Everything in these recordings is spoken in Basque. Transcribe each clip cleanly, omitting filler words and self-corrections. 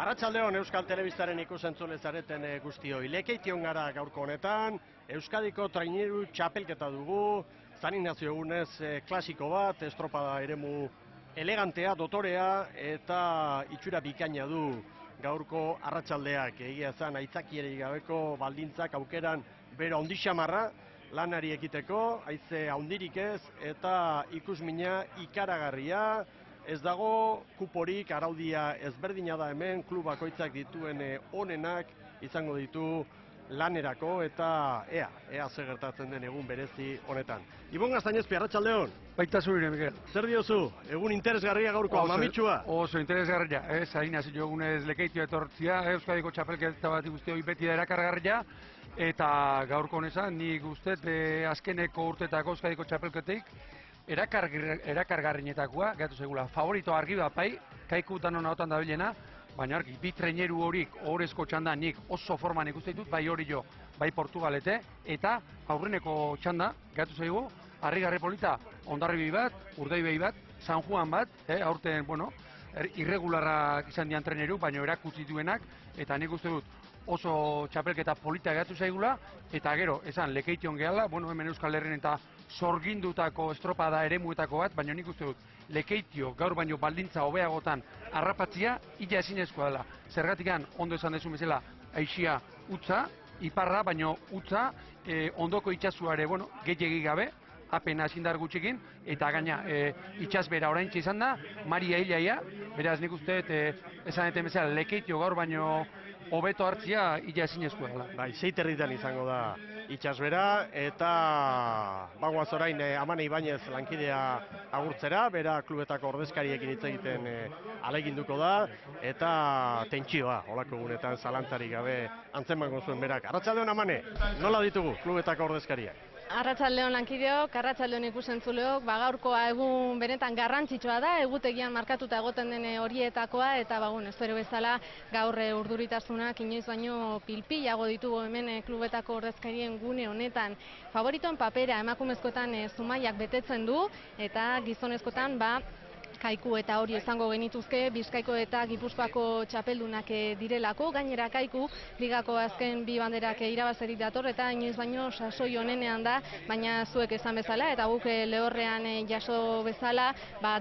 Arratsaldeon Euskal Telebistaren ikusentzule zareten guztioi. Lekeition gara gaurko honetan, Euskadiko traineru txapelketa dugu, San Ignacio egunez klasiko bat, estropada eremu elegantea, dotorea eta itxura bikaina du gaurko arratsaldeak. Egia zan, aitzakierik gabeko baldintzak aukeran bero handixamarra lanari ekiteko, haize handirik ez eta ikusmina ikaragarria. Ez dago kuporik, araudia ezberdina da hemen, klub bakoitzak dituen onenak izango ditu lanerako eta ea zer gertatzen den egun berezi honetan. Ibon Gaztainezpi, arratsaldeon. Baita zure, Miguel. Zer diozu? Egun interesgarria gaurko, mamitsua? Oso interesgarria, San Ignacio egunez Lekeitio etortzia, Euskadiko txapelketa bat guztioi beti da erakargarria, eta gaurko honezan, nik uste azkeneko urtetako Euskadiko txapelketeik erakargarrienetakoa, gatu segula, favorito argi da pai, kaiku danon ahotan da bilena, baina argi, bi traineru horik ohorezko txanda nik oso forman ikusten ditut, bai hori jo, bai Portugalete, eta aurreneko txanda, gatu zaigu, harrigarri polita, Hondarribi bat, Urdaibai bat, San Juan bat, aurten, bueno, irregularrak izan dian traineru, baina erakutsi duenak, eta nik uste dut, oso txapelketa polita gatu zaigula, eta gero, esan, Lekeition gehala, bueno, hemen Euskal Herrien eta sorgindutako estropada eremuetako bat, baina nik uste dut, Lekeitio gaur baino baldintza hobeagotan harrapatzia, ila ezinezkoa dela. Zergatikan, ondo esan dezu bezala, aixia utza, iparra, baino utza, ondoko itxasua ere, bueno, gehiegi gabe, apena indar gutxikin, eta gaina itxasbera oraintxe izan da, Maria Ilaia, beraz nik uste, esan bezala, Lekeitio gaur baino hobeto hartzia ila ezinezkoa dela. Bai, 6 herritan izango da itxasbera, eta bagoaz orain Amane Ibañez lankidea agurtzera, bera klubetako ordezkariekin hitz egiten ahaleginduko da, eta tentsioa, holako egunetan zalantzarik gabe antzemango zuen berak. Arratsaldeon Amane, nola ditugu klubetako ordezkariak? Arratsaldeon lankideok, arratsaldeon ikusentzuleok, gaurkoa egun benetan garrantzitsua da, egutegian markatuta egoten den horietakoa, eta espero bezala gaur urduritasunak inoiz baino pilpilago ditugu hemen klubetako ordezkarien gune honetan. Favoritoen papera emakumezkoetan Zumaiak betetzen du, eta gizonezkoetan Kaiku eta hori izango genituzke, Bizkaiko eta Gipuzkoako txapeldunak direlako, gainera Kaiku ligako azken bi banderak irabazerik dator eta inoiz baino sasoi honenean da, baina zuek esan bezala eta guk lehorrean jaso bezala,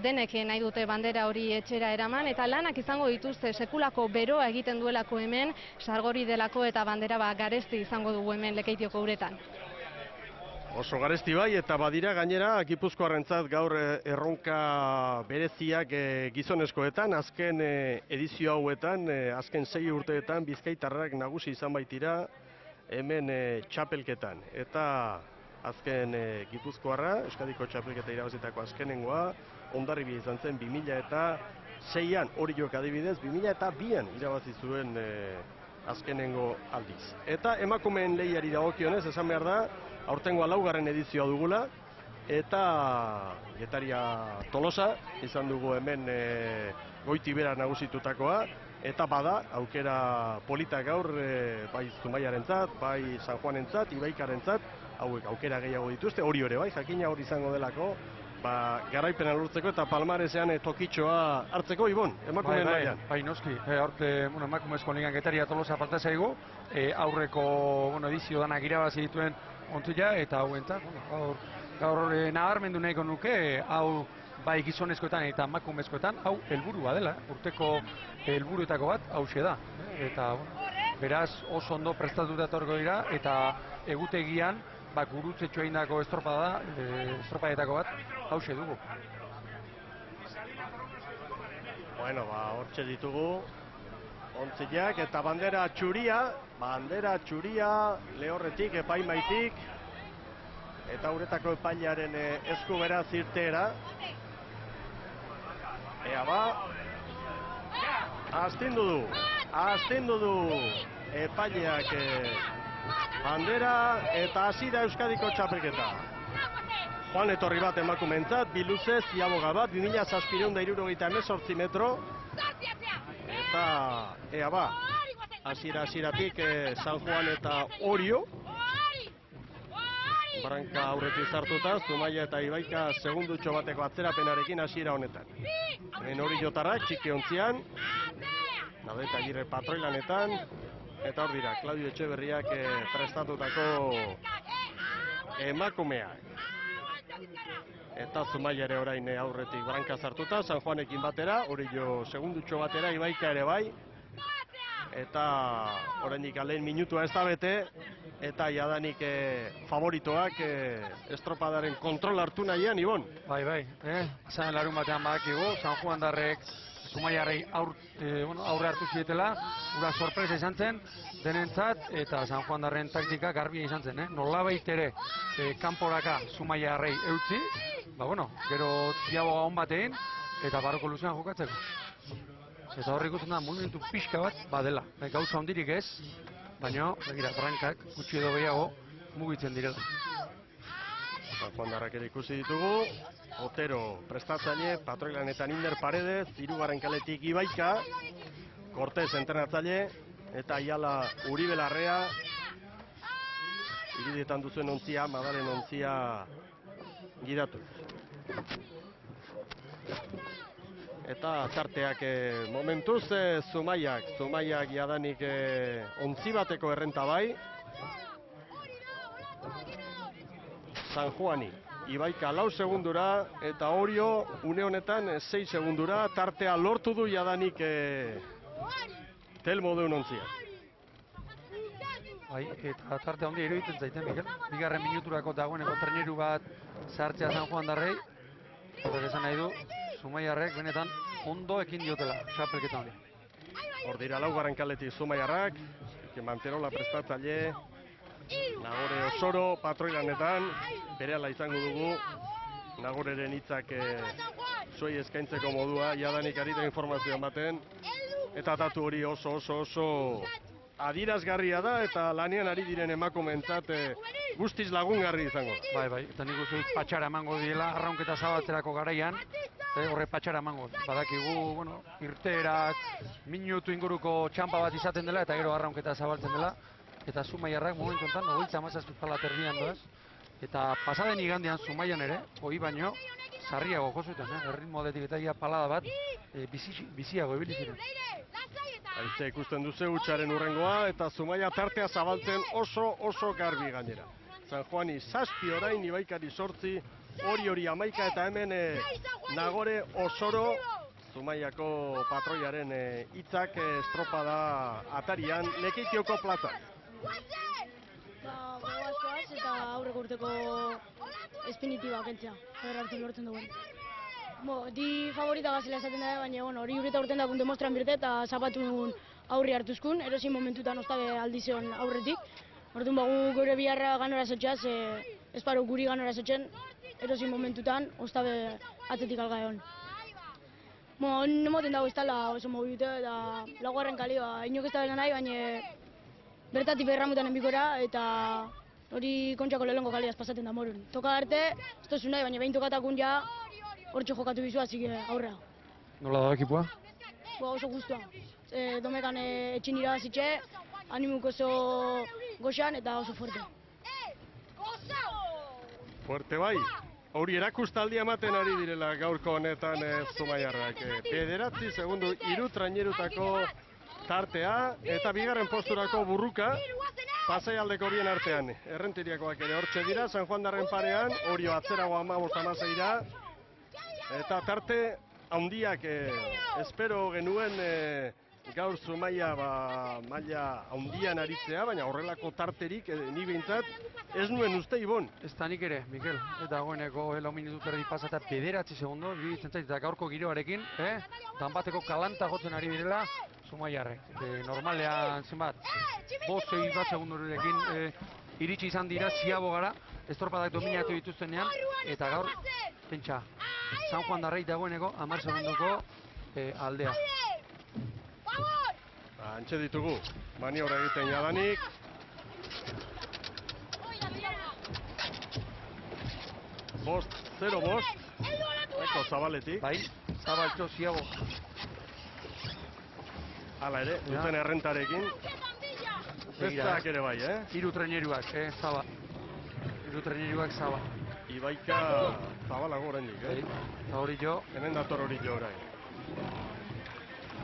denek nahi dute bandera hori etxera eraman eta lanak izango dituzte sekulako beroa egiten duelako hemen, sargori delako eta bandera garesti izango dugu hemen Lekeitioko uretan. Oso garesti bai, eta badira gainera Gipuzkoarrentzat gaur erronka bereziak gizonezkoetan, azken edizio hauetan, azken 6 urteetan bizkaitarrak nagusi izan baitira hemen txapelketan. Eta azken Gipuzkoarra, Euskadiko txapelketa irabazitako azkenengoa, Hondarribi izan zen 2006an, hori jok adibidez, 2002an irabazi zuen azkenengo aldiz. Eta emakumeen lehiari dagokionez, esan behar da, aurtengoa 4. edizioa dugula, eta Getaria Tolosa izan dugu hemen Goitibera nagusitutakoa, eta bada, aukera polita gaur, bai Zumaiarentzat, bai San Juanentzat, Ibaikarentzat, hauek aukera gehiago dituzte, hori ere bai, jakina hori izango delako, garaipena lortzeko eta palmaresean tokitxoa hartzeko, Ibon, emakumeen mailan. Bai, noski, aurte emakumezko ligan Getaria Tolosa falta zaigu, aurreko edizio danak irabazi dituen ontzila, eta hauentzat, gaur nabarmendu nahiko nuke, hau bai gizonezkoetan eta emakumezkoetan, hau helburua dela, urteko helburuetako bat hauxe da. Eta, beraz, oso ondo prestatuta etorko dira, eta egutegian, gurutzetxo egindako estropadetako bat, hauxe dugu. Bueno, hortxe ditugu ontzilak eta bandera txuria lehorretik, epaimaitik, eta uretako epailaren esku beraz irteera. Ea astindu du epaileak bandera eta hasi da Euskadiko txapelketa. Joan etorri bat emakumentzat, biluze, ziaboga bat, 2778 metro. Eta, hasieratik San Juan eta Orio. Branka aurretik zartuta, Zumaia eta Ibaika segundutxo bateko atzerapenarekin hasiera honetan. Hemen Orio tarrak, txiki ontzian. Nadeta Agirre patroilanetan, eta hor dira, Claudio Etxeberriak prestatutako emakumeak. Eta Zumaia ere orain aurretik branka sartuta, San Juanekin batera, hori jo segundutxo batera, Ibaika ere bai. Eta oraindik lehen minutua ez da bete, eta jadanik favoritoak estropadaren kontrol hartu nahian, Ibon. Bai, pasaden larun batean badakigu, San Juandarrek Zumaiarrei aurre hartu zietela, ura sorpresa izan zen denentzat, eta San Juandarren taktika garbia izan zen, nolabait ere kanporaka Zumaiarrei eutzi, gero ziaboga hon batein, eta barroko luzean jokatzeko. Eta horri ikusten da, monumentu pixka bat badela. Gauza hondirik ez, baina, begira, brankak, gutxi edo gehiago, mugitzen direla. San Juandarrak ere ikusi ditugu, Otero prestatzaile, patroilanetan Inder Paredes, hirugarren kaletik Ibaika, Cortez entrenatzaile, eta Aiala Uribe Larrea, irudietan duzuen ontzia, Madalen ontzia gidatu. Eta tarteak momentuz Zumaiak jadanik ontzi bateko errenta bai. San Juani, Ibaika 4 segundura eta Orio une honetan 6 segundura, tartea lortu du jadanik Telmo deun ontzia. Eta tarte handia iruditzen zaiten, Mikel. Bigarren minuturako dagoeneko treneru bat sartzea San Juandarrei. Horrek esan nahi du, Zumaiarrek benetan ondo ekin diotela, txapelketa hori. Hor dira laugarren kaletik Zumaiarrak, Manterola prestatzaile, Nagore Osoro patroilanetan, berehala izango dugu, Nagoreren hitzak zuei eskaintzeko modua, jadanik ari da informazioa ematen, eta datu hori oso adierazgarria da, eta lanean ari diren emakumeentzat guztiz lagungarri izango da. Bai, eta nik uste dut patxara emango diela, arraunketa zabaltzerako garaian, horre patxara emango. Badakigu, irteerak, minutu inguruko txampa bat izaten dela, eta gero arraunketa zabaltzen dela, eta Zumaiarrak momentu enten, 37 pala terdian doaz, eta pasaden igandean Zumaian ere, hoi baino, sarriago jozuten, erritmo aldetik eta palada bat, biziago ibili ziren. Aize ikusten duze hutsaren urrengoa, eta Zumaia tartea zabaltzen oso garbi gainera. San Juani 7 orain, Ibaikari 8, Hori 11, eta hemen Nagore Osoro, Zumaiako patroiaren hitzak estropada atarian, Lekeitioko plazan. Gogoazkoaz eta aurreko urteko espinitiba kentzea, hartu lortzen duen. Di favorita gazela esaten da, baina hori urreta urten dakun demostran birte eta zapatun aurri hartuzkun, erosin momentutan ostabe aldizion aurretik. Orduan bagu gure biharra ganora zotxeaz, esparo guri ganora zotxen, erosin momentutan ostabe atzetik alga egon. Nemoten dago ez tala oso mobilute eta laugarren kalioa, inok ez da nahi, baina bertatik berramutan enbikora eta hori kontxako lehenko kaliaz pasaten da morun. Toka arte, ez tozu nahi, baina behin tokatakun ja, hortxo jokatu bizua, aurrea. Nola da ekipua? Oso guztua. Domekan etxin irabazitxe, animuk oso goxan eta oso fuerte. Fuerte bai, hori erakustaldia ematen ari direla gaurko honetan Zumaiarrak. 9 segundu 3 trainerutako tartea eta bigarren posturako burruka pasaialdeko horien artean. Errentiriakoak ere hortxe dira, San Juandarren parean, Orio atzerago 15-16 eta tarte handiak espero genuen gaur Zumaia maila handian aritzea, baina horrelako tarterik ni behintzat ez nuen uste, Ibon. Ez da nik ere, Mikel, eta goeneko 4 minutu terdi pasata 9 segundo, biritzen zait, eta gaurko giroarekin, danbateko kalanta jotzen ari direla Zumaiarrek. Normalean, zenbat, 5-6 segundurekin iritsi izan dira, ziabogara, estropadak dominatu dituztenean, eta gaur, pentsa, San Juandarrei dagoeneko 10 segundoko aldea. Antxe ditugu, maniobra egiten jadanik. Bost, 0-5, eko zabaletik. Bai, zabaltxo ziago. Hala ere, duten errentarekin. Bestak ere bai, Hiru treneruak, zaba. Hiru treneruak zaba. Ibaika zabalago oraindik, Eta hori jo. Hemen dator hori jo orain.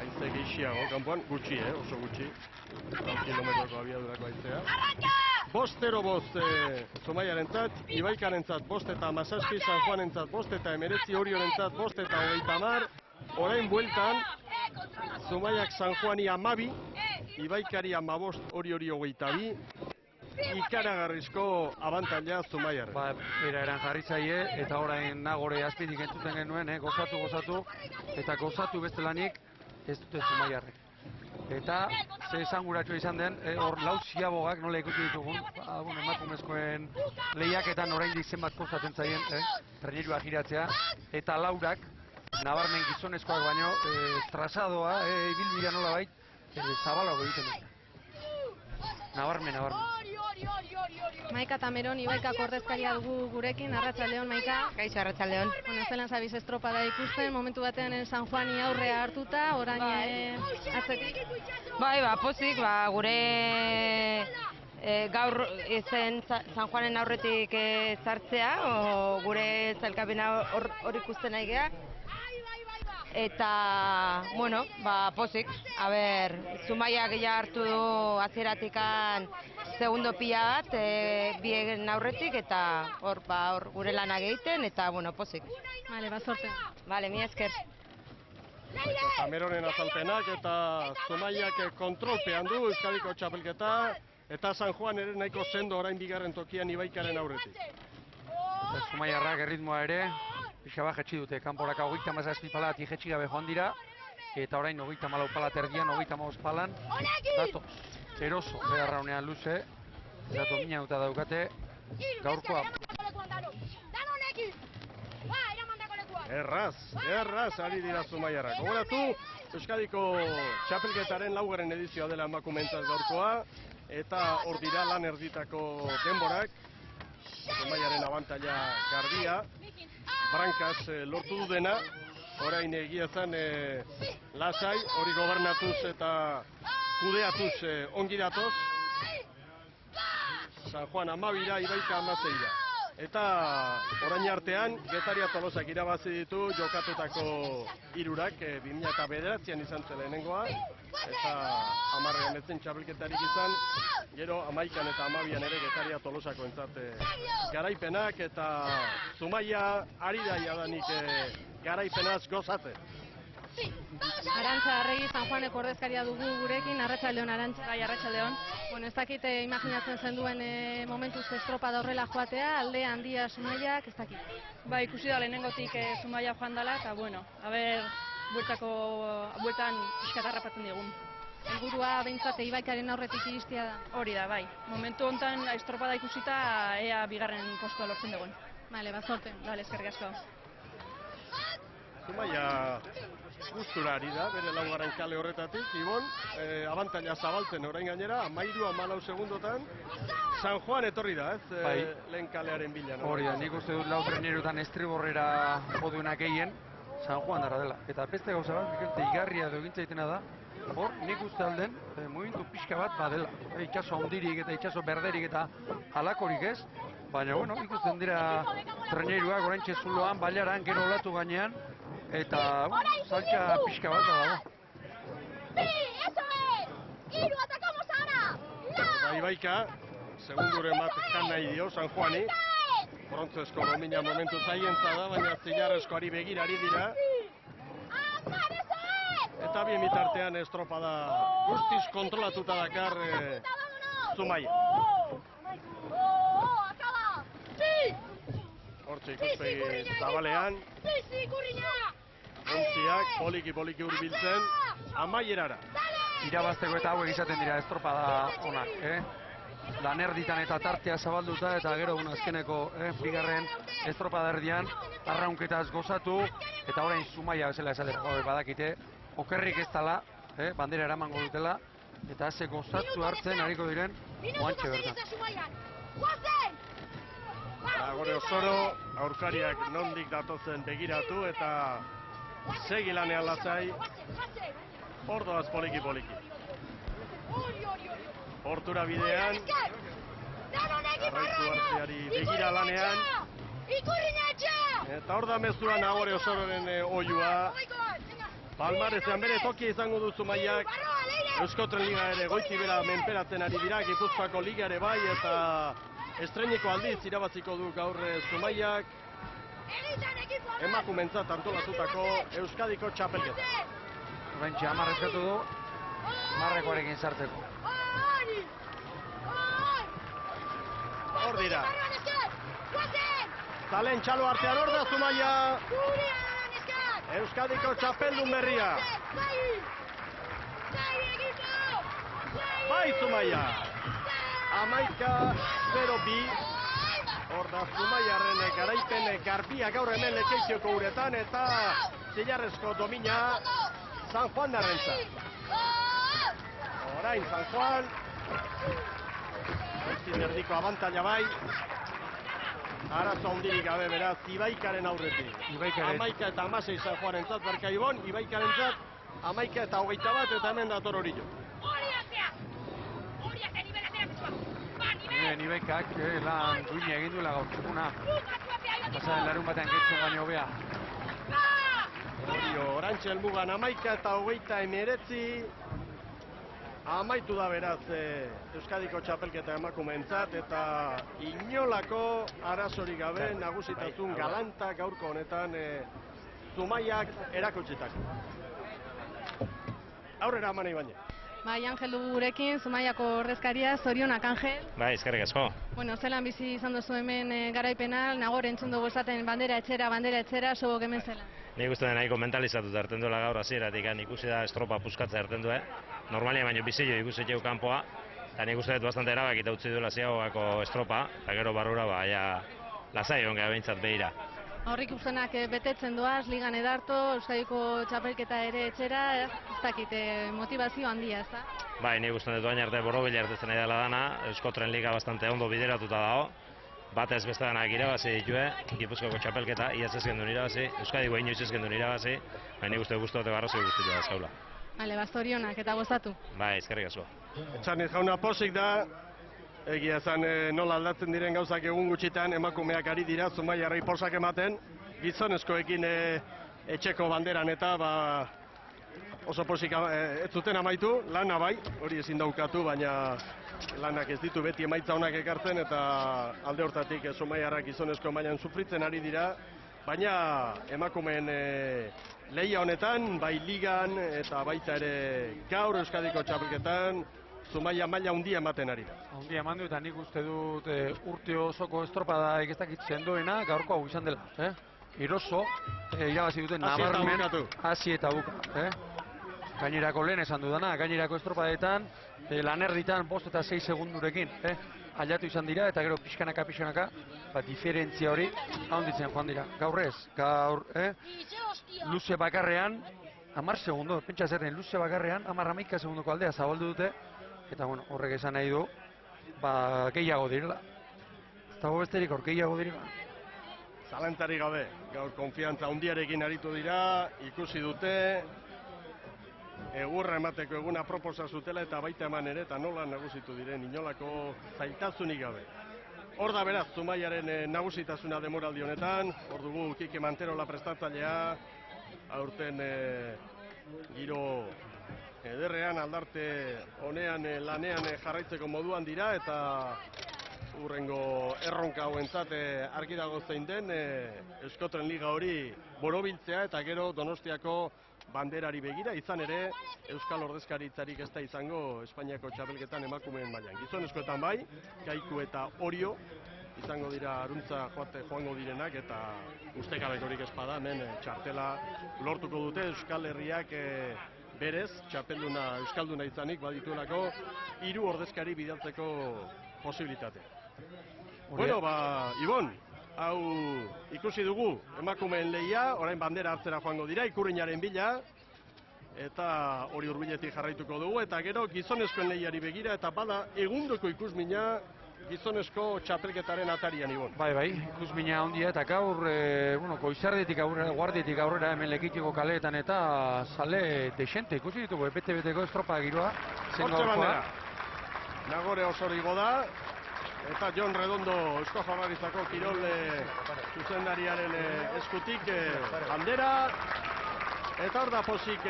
Haize gehiago, kanpoan, gutxi, oso gutxi. 4 kilometroko abiadurako haizea. 5-0 Zumaiarentzat, Ibaikarentzat 5 eta 17, San Juanentzat 5 eta 19, Oriorentzat 5 eta 30. Orain bueltan, Zumaiak San Juani 12, Ibaikari 15, Orio 22. Ikaragarrizko abantaila Zumaiarren. Ba, eran jarri zaie, eta orain nagore azpitik entzuten genuen, gozatu, eta gozatu bestelanik ez dute Zumaiarrek. Eta, ze esanguratsua izan den, hor lau ziabogak nola ikusi ditugun, emakumezkoen lehiaketan oraindik zenbat kostatzen zaien, trenerua giratzea, eta laurak, nabarmen gizonezkoak baino, trazadoa, ibilbidea nola bait, zabalago egiten dut. Nabarmen. Maika Tameron, Ibaikak ordezkaria dugu gurekin, arratsaldeon Maika. Kaixo, arratsaldeon. Bueno, zelan zabiz estropada ikusten, momentu batean San Juani aurrea hartuta, orain atzetik. Bai, pozik, gure gaur zen San Juanen aurretik sartzea, gure zailkapena hor ikusten nahi geha. Eta, bueno, pozik, Zumaiak ja hartu du atzeratikan segundo pila bat, bien aurretik, eta hor gure lanak egiten, eta, bueno, pozik. Bale, bazorte. Bale, mi esker. Tameronen azalpenak eta Zumaiak kontrolpean du Euskadiko txapelketa, eta San Juan ere nahiko sendo orain bigarren tokian Ibaikaren aurretik. Zumaiarrak erritmoa ere, pixka bat jetxi dute, kanporaka 37 palatik jetxi gabe joan dira, eta orain 34 palat erdian, 35 palan, datoz, eroso, beharra honean luze, eta domina duta daukate, gaurkoa. Erraz, ari dira Zumaiarrak. Gogoratu, Euskadiko txapelketaren laugarren edizioa dela emakumeentzat gaurkoa, eta hor dira lan erditako denborak, Zumaiaren abantaila garbia, Brankaz lortu du dena, orain egia zen lasai, hori gobernatuz eta kudeatuz ongi datoz. San Juan 12, Ibaika 16. Eta orain artean, Getaria Tolosak irabazi ditu jokatutako hirurak, 2009an izan zen lehenengoa, eta 10ean etzen txapelketarik izan, gero 11an eta 12an ere Getaria Tolosako entzat garaipenak, eta Zumaia ari da jadanik garaipenaz gozatzen. Arantza Arregi, San Juaneko ordezkaria dugu gurekin, arratsaldeon Arantza. Bai, arratsaldeon. Bueno, ez dakit imaginatzen zenduen momentuz estropada horrela joatea, alde handia Zumaiak, ez dakit. Ba, ikusi da lehenengotik Zumaia joan dela, eta bueno, bueltan pixkat harrapatzen digun. Helburua behintzat Ibaikaren aurretik iristea da. Hori da, bai. Momentu honetan estropada ikusita ea bigarren postua lortzen dugun. Bale, bazorte. Bale, eskerrik asko. Zumaia gustura ari da, bere laugarren kale horretatik, Ibon, abantaila zabaltzen orain gainera, 13-14 segundotan, San Juan etorri da, lehen kalearen bila. Hori da, nik uste dut lau trenerutan estriborrera joduenak gehien, San Juan dara dela. Eta beste gauza bat, Mikel, igarria edo egintzaitena da, hor, nik uste alden, movimentu pixka bat badela. Itxaso handirik eta itxaso berderik eta halakorik ez, baina, bueno, ikusten dira treneruak oraintxe zuloan, bailaran, gero olatu gainean, eta, saltxa pixka bat dago. Ibaika, segunduren bat jan nahi dio, San Juani. Brontzesko domina momentu zaientza da, baina zilarrezkoari begirari dira. Eta bien bitartean estropada guztiz kontrolatuta dakar Zumaia. Hortxe ikuspegi zabalean. Ontziak poliki hurbiltzen amaierara. Irabazteko eta hauek izaten dira estropada onak, Lanerditan eta tartea zabalduta eta gero azkeneko bigarren estropada erdian arraunketaz gozatu eta orain Zumaia bezala esatera badakite okerrik ez dela, bandera eramango dutela eta ze gozatu hartzen hariko diren oantxe bertan. Gore Osoro, aurkariak nondik datozen begiratu eta segi lanean lasai, ordoaz poliki. Portura bidean, jarraitu hartzeari begira lanean, eta hor da mezua Nagore Osororen oiua, Palmarezean bere tokia izango du Zumaiak. Euskotren Liga ere goiti bera menperatzen ari dira, Gipuzkoako Liga ere bai, eta estreiniko aldiz irabaziko du gaur Zumaiak emakumentzat antolatutako Euskadiko txapelketa. Bentsi, 10 eskatu du, 10rekoarekin sartzeko. Hor dira. Zalen txalo artean hor da Zumaia. Euskadiko txapeldun berria. Bai Zumaia. 11-0-2. Hor da Zumaiarren garaipen garbia gaur hemen Lekeizioko uretan eta zilarrezko domina San Juan darrentzat. Orain San Juan. Erdiko abantaila bai. Arazo handirik gabe beraz Ibaikaren aurretik. 11 eta 16 San Juanentzat Berka Ibon, Ibaikarentzat 11 eta 21 eta hemen dator Orillo. Ibaikak lan duina egin duela gaur txukuna. Pasaren larun batean gehitzen baino hobea. Orio, orantxe helmugan 11 eta 29. Amaitu da beraz Euskadiko txapelketa emakumeentzat eta inolako arazorik gabe nagusitasun galanta gaurko honetan Zumaiak erakutsitako. Aurrera amanei baina. Bai, Angel gurekin, Zumaiako ordezkaria, zorionak Angel. Bai, eskerrik asko. Bueno, zelan bizi izan duzu hemen garaipena, nagor entzun dugu esaten bandera etxera, sobok hemen zela. Nik uste den nahiko mentalizatuta hartzen duela gaur hasieratik, ikusi da estropa puskatza hartzen du, normalia baino bizillo ikusi jau kanpoa, eta nik uste dut bastante erabakita utzi duela ziagogako estropa, eta gero barrura ja lasai ongea behintzat behira. Aurrik ustenak betetzen doaz, ligan edarto, Euskadiko txapelketa ere etxera, ez dakit, motivazio handia, ez da? Bai, nik uste dut baina arte borobila artetzen nahi dela dana, Euskotren Liga bastante ondo bideratuta dago, batez beste danak irabazi ditue, Gipuzkoako txapelketa, iaz ez gendun irabazi, Euskadiko inoiz ez gendun irabazi, baina nik uste guztu barrazoi guztitu da zaula. Bale, bastorionak eta gozatu. Bai, eskerrik asko. Etxaniz jauna posik da, egia esan nola aldatzen diren gauzak egun gutxitan emakumeak ari dira Zumaiarrei posak ematen, gizonezkoekin etxeko banderan eta oso posik ez zuten amaitu, lana bai, hori ezin daukatu, baina lanak ez ditu beti emaitza honak ekartzen eta alde hortatik Zumaiarrak gizonezko mailan sufritzen ari dira, baina emakumeen lehia honetan, bai ligan eta baita ere gaur Euskadiko txapelketan, Zumaia maila handia ematen ari da. Handia eman du eta nik uste dut urte osoko estropada ez sendoena gaurko hau izan dela. Eroso, irabazi duten nabarmen, hasi eta buka. Gainerako lehen esan dudana, gainerako estropadetan, lanerritan 5 eta 6 segundurekin. Aldatu izan dira eta gero pixkanaka, diferentzia hori handitzen joan dira. Gaur ez, gaur, luze bakarrean, 10 segundo, pentsa zerren, luze bakarrean, 10-11 segundoko aldea zabaldu dute, eta bueno, horrek esan nahi du, gehiago direla. Eta besterik hor, gehiago direla. Zalantari gabe, gaur konfiantza handiarekin aritu dira, ikusi dute, egurra emateko eguna proposa zutela eta baita eman ere, eta nola nagusitu diren, inolako zailtasunik gabe. Hor da beraz, Zumaiaren nagusitasuna demoraldi honetan, hor dugu Kike Manterola prestatzailea, aurten giro ederrean aldarte honean lanean jarraitzeko moduan dira eta hurrengo erronka hauentzat argi dago zein den Euskotren Liga hori borobiltzea eta gero Donostiako banderari begira, izan ere Euskal ordezkaritzarik ez da izango Espainiako txapelketan emakumeen mailan. Gizonezkoetan bai, Kaiku eta Orio izango dira aruntza joango direnak eta ustekabekorik espada hemen txartela lortuko dute Euskal Herriak berez, txapelduna Euskalduna izanik badituelako 3 ordezkari bidaltzeko posibilitatea. Bueno, Ibon, hau ikusi dugu emakumeen lehia, orain bandera hartzera joango dira, ikurrinaren bila, eta hori hurbiletik jarraituko dugu, eta gero gizonezkoen lehiari begira, eta bada egundoko ikusmina gizonezko txapelketaren atarian, Ibon. Bai, ikusmina handia eta gaur, goizardetik aurrera, guardietik aurrera hemen Lekeitioko kaleetan eta zale desente ikusi ditugu, bete-beteko estropa giroa. Hortxe bandera. Nagore Osorigo da, eta Jon Redondo Eusko Jaurlaritzako kirol zuzendariaren eskutik bandera, Eta hor da pozik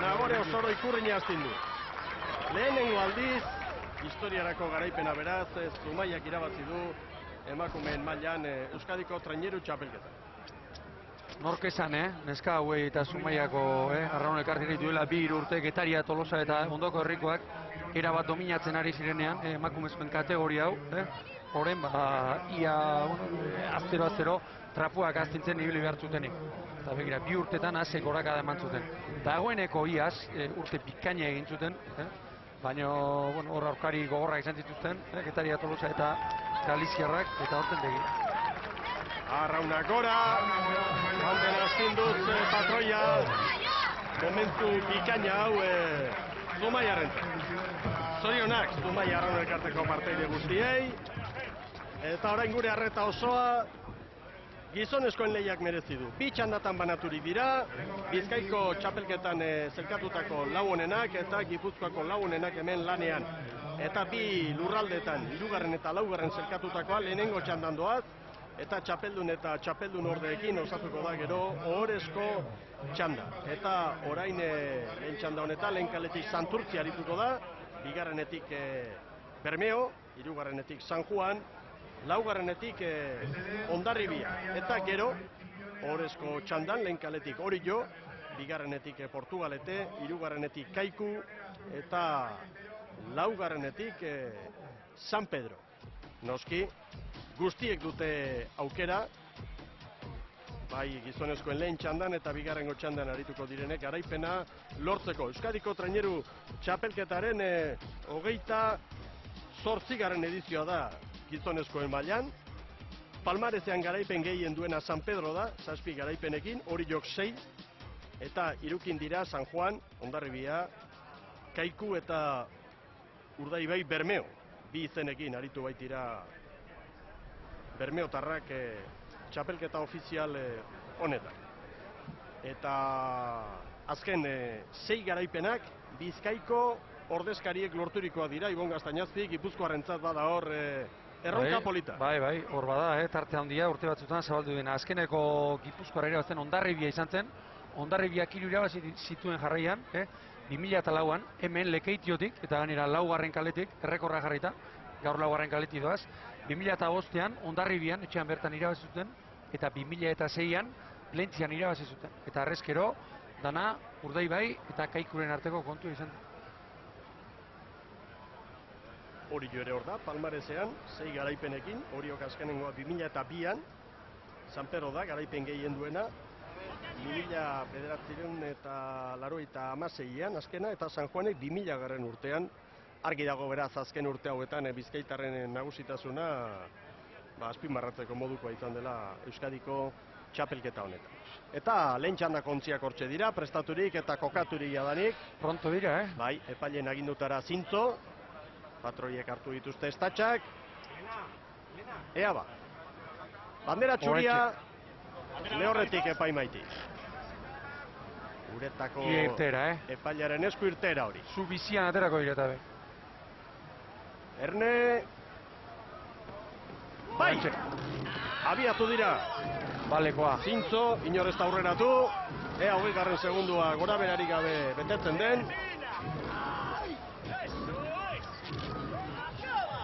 Nagore Osoro ikurriña astindu. Lehenengo aldiz, historiarako garaipena beraz, Zumaiak irabazi du emakumeen mailan Euskadiko traineru txapelketa. Nork esan, neska hauei eta Zumaiako arraun elkarterik duela 2 urte Getaria, Tolosa eta ondoko herrikoak erabat dominatzen ari zirenean emakumezkoen kategoria hau. Horren, ia aztero trapuak astintzen ibili behar zutenik. Eta begira, 2 urtetan azek gorakada eman zuten. Dagoeneko iaz, urte bikaina egin zuten, baina hor aurkari gogorrak izan zituzten, Getaria, Tolosa eta Galiziarrak, eta horten begi. Arraunak gora, handen astinduz patroia, momentu bikaina hau Zumaiaren. Zorionak Zumaia arraun elkarteko parteide guztiei, eta orain gure arreta osoa gizonezkoen lehiak merezi du. 2 txandatan banaturik dira, Bizkaiko txapelketan zelkatutako lau onenak eta Gipuzkoako lau onenak hemen lanean. Eta 2 lurraldetan, 3. eta 4. zelkatutakoa lehenengo txandan doaz, eta txapeldun eta txapeldun ordeekin osatuko da gero ohorezko txanda. Eta orain lehen txanda honetan, lehen kaletik Santurtzi arituko da, 2. Bermeo, 3. San Juan, 4. Hondarribia. Eta gero, ohorezko txandan, lehen kaletik Orillo, 2. Portugalete, 3. Kaiku, eta 4. San Pedro. Noski, guztiek dute aukera, bai gizonezkoen lehen txandan eta 2. txandan arituko direnek garaipena lortzeko. Euskadiko traineru txapelketaren 28. edizioa da gizonezkoen mailan. Palmarezean garaipen gehien duena San Pedro da, 7 garaipenekin, Orillok 6, eta irukin dira San Juan, Hondarribia, Kaiku eta Urdaibai Bermeo. 2 izenekin aritu baitira bermeotarrak txapelketa ofizial honetan. Eta azken 6 garaipenak Bizkaiko ordezkariek lorturikoa dira, Ibon Gaztañazpi, Gipuzkoarrentzat bada hor erronka polita. Bai, hor bada, tarte handia urte batzutan zabaldu dena. Azkeneko Gipuzkoara irabazten Hondarribia izan zen, Hondarribiak 3 irabazi zituen jarraian, 2004an, hemen Lekeitiotik, eta gainera 4. kaletik, errekorra jarrita, gaur 4. kaleti doaz. 2005an Hondarribian etxean bertan irabazi zuten, eta 2006an Plentzian irabazi zuten. Eta arrezkero, dana Urdaibai eta Kaikuren arteko kontu izan. Orillo ere hor da, Palmarezean, 6 garaipenekin, Oriok azkenengoa 2002an, San Pedro da, garaipen gehien duena, 1986an azkena, eta San Juanek 2000 urtean, argi dago beraz azken urte hauetan Bizkaitarren nagusitasuna azpimarratzeko modukoa izan dela Euskadiko txapelketa honetan. Eta lehen txandako ontziak hortxe dira, prestaturik eta kokaturik jadanik. Pronto dira, Bai, epailen agindutara zintzo, patroiek hartu dituzte estatxak. Ea ba. Bandera txuria, lehorretik epaimaitik. Uretako epailaren esku irtera hori. Zu bizian aterako direta be. Erne... Bai! Abiatu dira. Balekoa. Zintzo, inorez da aurreratu. Ea 20. segundua gora berarik gabe betetzen den.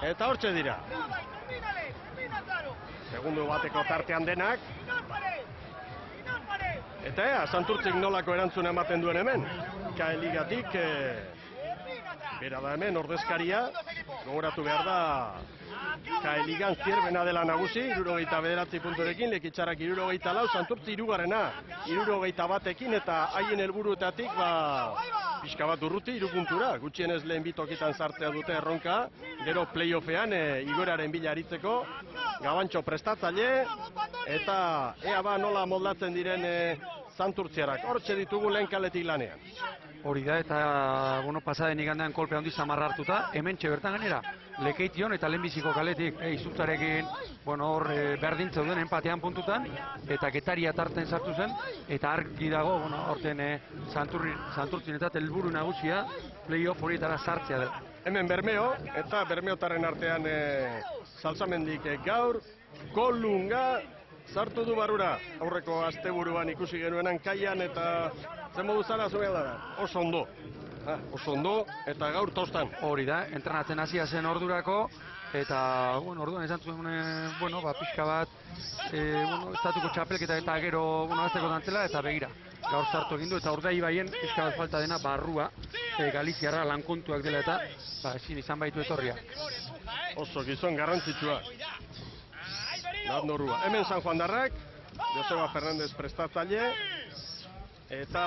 Eta hortxe dira. Segundu bateko tartean denak. Eta ea, Santurtzik nolako erantzuna ematen duen hemen. Kae ligatik, bera da hemen ordezkaria, gogoratu behar da, Kae ligan zierbena dela nagusi, 69 punturekin, Lekitxarrak 64, Santurtzi 3. 61ekin, eta haien helburuetatik, pixka bat urruti, 3 puntura, gutxienez lehen bitokitan sartzea dute erronka, gero playoffean igoeraren bila aritzeko, Gabantxo prestatzaile, eta ea ba nola moldatzen diren Santurtziarak, hortxe ditugu lehen kaletik lanean. Hori da, eta pasaden igandean kolpe handi samarra hartuta, hemen bertan gainera, Lekeition eta lehenbiziko kaletik izultarekin, hor berdin zeuden empatean puntutan, eta Getaria tarten sartu zen, eta argi dago, horten Santurtzienetat helburu nagusia, playoff horietara sartzea dela. Hemen Bermeo, eta Bermeotarren artean Salsamendik gaur, Kolunga, sartu du barrura. Aurreko asteburuan ikusi genuenan kaian eta zen modu zara zuen da. Oso ondo. Oso ondo eta gaur tostan. Hori da, entrenatzen hasia zen ordurako, eta, orduan esan zuen, pixka bat, estatuko txapelketa eta gero, azteko dantzela, eta begira, gaur sartu egin du, eta Urdaibaien pixka bat falta dena barrua, Galiziarra lankontuak dela eta, ezin izan baitu etorria. Oso gizon garrantzitsua. Nadnorua. Hemen San Juandarrak, Joseba Fernandez prestatzaile, eta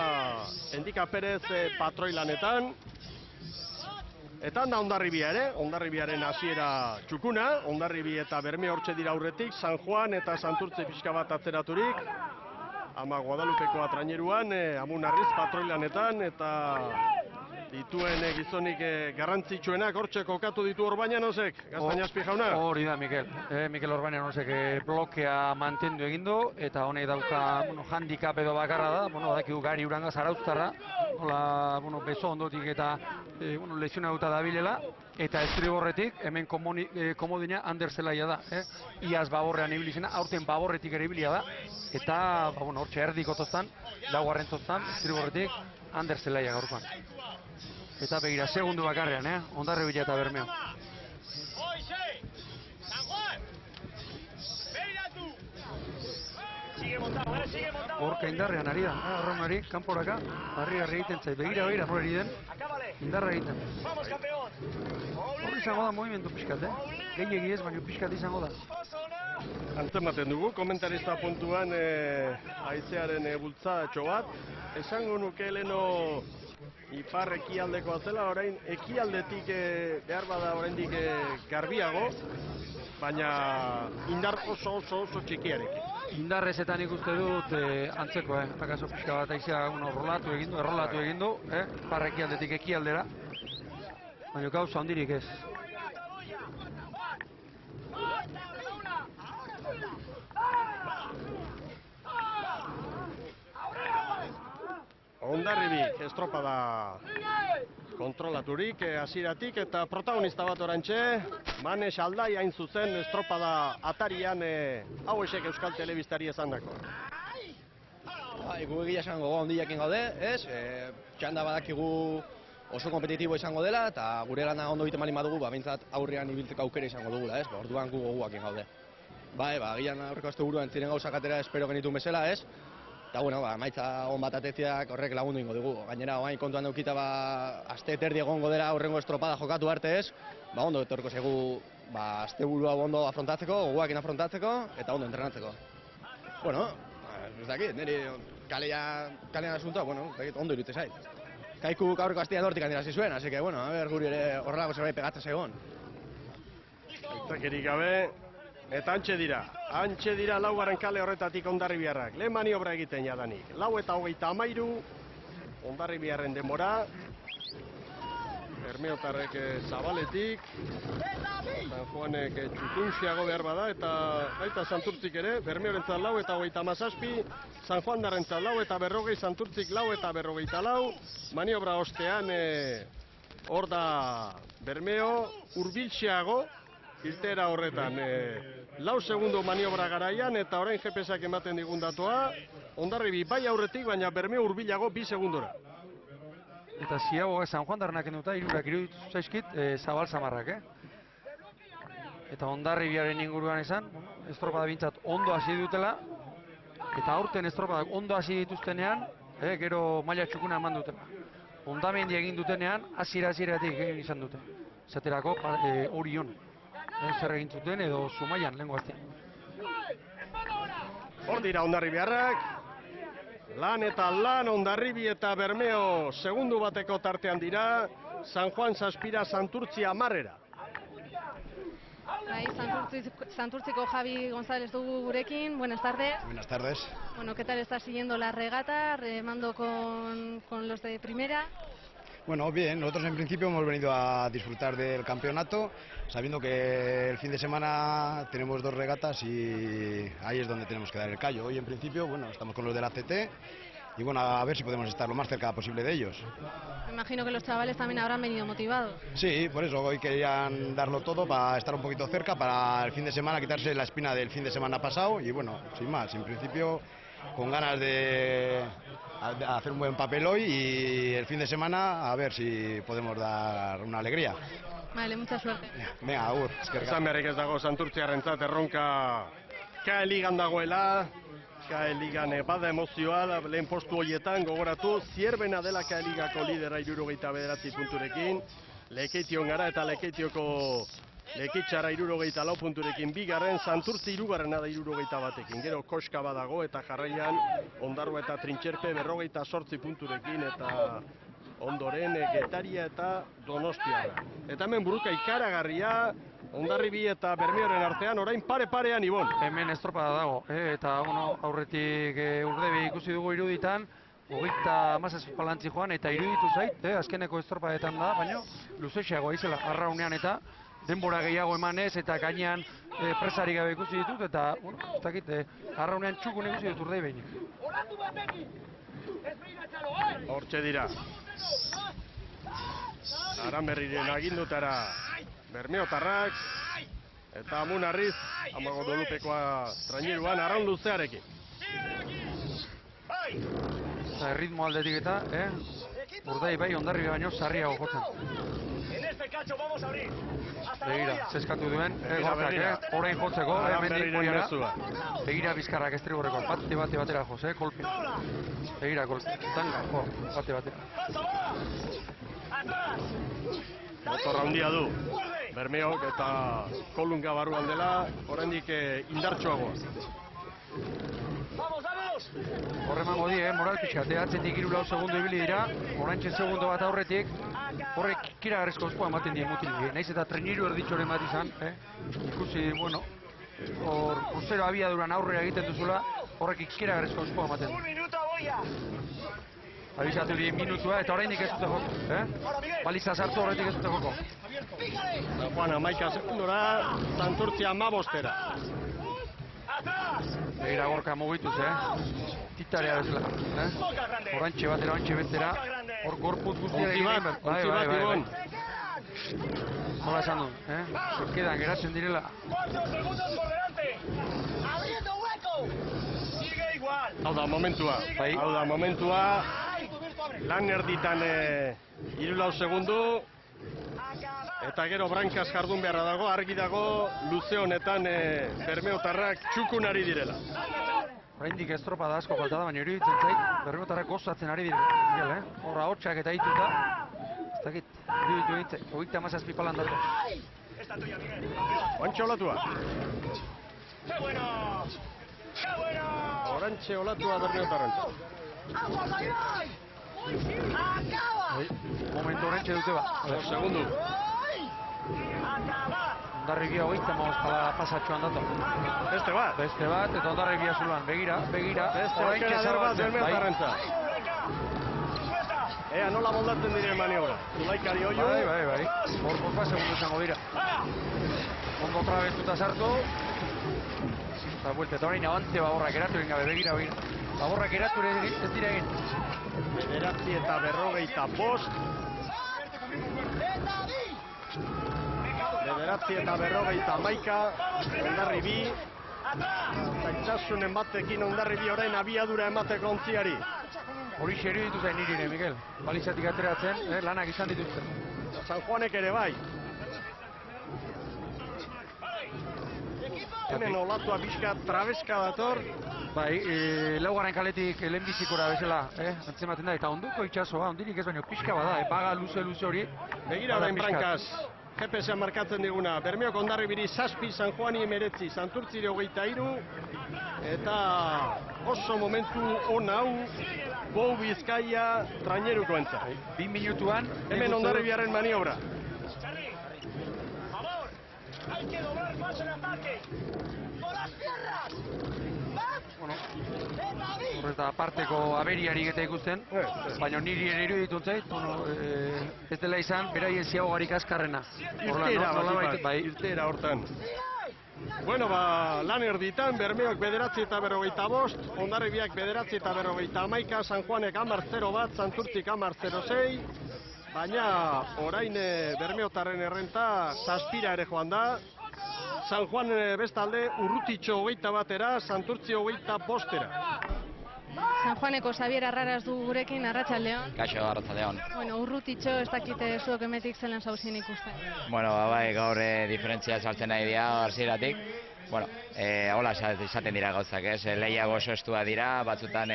Endika Perez patroi lanetan. Eta handa Hondarribia ere, Hondarribiaren hasiera txukuna, Hondarribi eta Bermeo hortxe dira aurretik, San Juan eta Santurtzi pixka bat atzeraturik, ama Guadalupeko traineruan, Amunarriz patroi lanetan, eta dituen gizonik garrantzitsuenak hortxe kokatu ditu Orbañanosek, Gaztañazpi jauna? Hori da, Mikel Orbañanosek blokea mantendu egin du, eta honek dauka handicap edo bakarra da, dakigu Gari Uranga Zarauztarra, beso ondotik eta lesionatuta dabilela, eta estriborretik hemen komodina Ander Zelaia da. Iaz Baborrean ibili zena, aurten Baborretik ere ibilia da, eta hortxe erdiko toztan, laugarren toztan, estriborretik Ander Zelaia gaurkoan. Eta begira, segundu bakarrean, Hondarribia eta Bermeo. Horka indarrean ari da, Arraunari, kanporaka, harri egiten zait, begira, hori den, indarra egiten. Hori izango da movimentu pixkat, gehiegi ez, baina pixkat izango da. Antzematen dugu, komentarista puntuan haizearen bultzatxo bat, esango nuke leno ipar ekialdekoa zela, orain ekialdetik behar bada oraindik garbiago, baina indar oso txikiarekin. Indarrezetan ikuste dut antzeko, akaso pixka bat aizea errolatu egin du, ipar ekialdetik ekialdera, baina gauza handirik ez. Hondarribik estropada kontrolaturik hasieratik eta protagonista bat orantxe, Manes Aldai hain zuzen estropada atarian hauesek Euskal Telebistari esandako. Gu egia esango handiakin gaude, ez? Txanda badakigu oso kompetitibo izango dela eta gure lana ondo egiten baldin badugu, behintzat aurrean ibiltzeko aukera izango dugula, ez? Orduan gu gogoakin gaude. Gian aurreko asteburuan ziren gauzak atera espero genituen bezala, ez? Eta, emaitza on bat atetziak horrek lagundu ingo dugu. Gainera, oain kontuan daukita, aste terdi egongo dela aurrengo estropada jokatu arte ez, ondo etorko zegu, asteburua ondo afrontatzeko, gogoakin afrontatzeko, eta ondo entrenatzeko. Ez dakit, niri kalean asuntoa, ondo irute zait. Kaiku aurreko astea dortik handira zizuen, así que, guri ere horrelako zerbait pegatzen zegoen. Aitzakerik gabe, eta antxe dira laugarren kale horretatik Hondarribiarrak. Lehen maniobra egiten jadanik. 4:23, Hondarribiarren denbora. Bermeotarrek zabaletik. San Juanek txutunxiago behar bada, eta baita Santurtzik ere. Bermeorentzat 4:37, San Juandarrentzat 4:40, Santurtzik 4:44. Maniobra ostean, hor da Bermeo, hurbiltxeago. Irtera horretan, 4 segundo maniobra garaian eta orain GPS-ak ematen digun datua, Hondarribi bai aurretik, baina Bermeo hurbilago 2 segundora. Eta ziago San Juan darnak enduta, irurak iruditu zaizkit, Zabal Samarrak, Eta Hondarribiaren inguruan esan, estropada bintzat ondo hasi dutela, eta aurten estropadak ondo hasi dituztenean, gero maila txukuna eman dutela. Hondamendi egin dutenean, hasieratik egin izan dute. Zaterako, Orion. Zer egin zuten edo Zumaian lehengo aztean. Hor dira Hondarribiarrak, lan eta lan Hondarribi eta Bermeo segundu bateko tartean dira, San Juan 7, Santurtzi 10. Santurtziko Javi González dugu gurekin, buenas tardes. Buenas tardes. ¿Qué tal está siguiendo la regata, remando con los de primera? Bien, nosotros en principio hemos venido a disfrutar del campeonato, sabiendo que el fin de semana tenemos 2 regatas y ahí es donde tenemos que dar el callo. Hoy en principio, estamos con los del ACT y bueno, a ver si podemos estar lo más cerca posible de ellos. Me imagino que los chavales también habrán venido motivados. Sí, por eso hoy querían darlo todo para estar un poquito cerca, para el fin de semana quitarse la espina del fin de semana pasado y bueno, sin más, en principio con ganas de hacer un buen papel hoy y el fin de semana a ver si podemos dar una alegría. Vale, mucha suerte. Venga, agur. Esan berrik ez dago Santurtziarrentzat erronka KA Ligan dagoela, KA Ligan bada emozioa, lehen postu horietan gogoratu, Zierbena dela KA Ligako lidera 69 punturekin, Lekeition gara eta Lekeitioko Lekeitxara 64 punturekin bigarren, Santurtzi hirugarrena da 61ekin, gero Koska badago eta jarraian Ondarroa eta Trintxerpe 58 punturekin eta ondoren Getaria eta Donostiarra. Eta hemen buruka ikaragarria, Hondarribi eta Bermeoren artean, orain pare-parean Ibon. Hemen estropada dago, eta aurretik Urdebi ikusi dugu iruditan, 37 palantzi joan eta iruditu zait, azkeneko estropadetan da, baina luzexeagoa izela, arraunean eta denbora gehiago emanez eta gainean presari gabe ikusi ditut, eta, bueno, ez dakit, arraunean txukun ikusi dut Urdebi. Hortxe dira. Aranberriren agindutara Bermeotarrak eta Amunarriz Amago Dolupekoa traineruan arraun luzearekin. Eta ritmo aldetik eta, Urdei bai Hondarribi baino sarriago jotzen. Begira, zeskatu duen, gorkak, orain jotzeko, mendik moiara. Begira Bizkarrak estrigorreko, bate batera joz, kolpe. Begira, kolpe, tanga, bate batera. Motorra handia du, Bermeok eta Kolunga barruan dela, oraindik indartsuagoa. Horre emango di, moral pixka, atzetik 3-4 segundo ibili dira, oraintxe segundo bat aurretik, horrek kiragarrizko oskoa ematen dien mutili. Naiz eta treniru erditxoren bat izan, ikusi, bueno, hor zero abiaduran aurrera egiten duzula, horrek kiragarrizko oskoa ematen du. Abizatu dien minutua eta oraindik ez dute joko, baliza sartu horretik ez dute joko. Juan, 11 sekundora, Santurtzi 15-era. Begira gorka mugituz, titarea bezala, orantxe batera, orantxe bestera, hor gorput guztia egin behar. Ontzi bat, Ibon. Nola esan du, zorkedan geratzen direla. Hau da momentua, lan erditan 3-4 segundu, eta gero Brankas jardun beharra dago, argi dago luze honetan Bermeotarrak txukun ari direla. Oraindik estropada asko falta da, baina iruditzen zait Bermeotarrak gozatzen ari direla, horra hotxak eta dituta, ez dakit, iruditu egitzen, 37 palan dato. Oantxe olatua. Orantxe olatua Bermeotarrentzat. Momentu orantxe dute ba. Segundu. Hondarribia 35 pasatxoan dato. Beste bat, eta Hondarribia zuluan, begira. Beste aukera der bat Bermeotarrentzat. Ea nola moldatzen diren maniobra. Zulaikari oio. Bai. Hor segundu izango dira. Ondo trabestuta sartu. Eta buelta, eta orain abantze baborrak eratu egin gabe, begira. Baborrak eratu ez dira egin. 9:45. 9:51, Hondarribi. Zaitxasunen batekin Hondarribi orain abiadura emateko ontziari. Hori xeri ditu zain nirine, Miguel. Balizatik ateratzen, lanak izan dituzten. San Juanek ere bai. Hemen olatua bizka trabeska dator. Bai, laugarren kaletik lehenbizikora bezala, antzematen da, eta onduko itxasoa, ondirik ez baino pixka bada, paga luze hori. Begira orain Brankas, GPS-a markatzen diguna, Bermeok Hondarribiri 7, San Juani 19, Santurtzire 23, eta oso momentu on hau, Bou Bizkaia traineruko entza. 2 minutuan. Hemen Hondarribiaren maniobra. Bueno, horreta aparteko aberiarik eta ikusten, baina niri ere iruditu zait, ez dela izan, beraien ziagogarik azkarrena. Irtera hortan. Bueno, lan erditan, Bermeok 9:45, Hondarribiak 9:51, San Juanek 10:01, Santurtzik 10:06, baina orain Bermeotarren errenta zazpira ere joan da. San Juan bestalde Urrutitxo 21era, Santurtzi 25era. San Juaneko Xabier Arraraz du gurekin, arratsaldeon. Kaixo, arratsaldeon. Bueno, Urrutitxo ez dakite zuok emetik zelan zauzien ikusten. Bueno, bai, gaur diferentzia saltzen nahi dira hasieratik. Bueno, hola izaten dira gauzak, ez? Lehiago oso estua dira, batzutan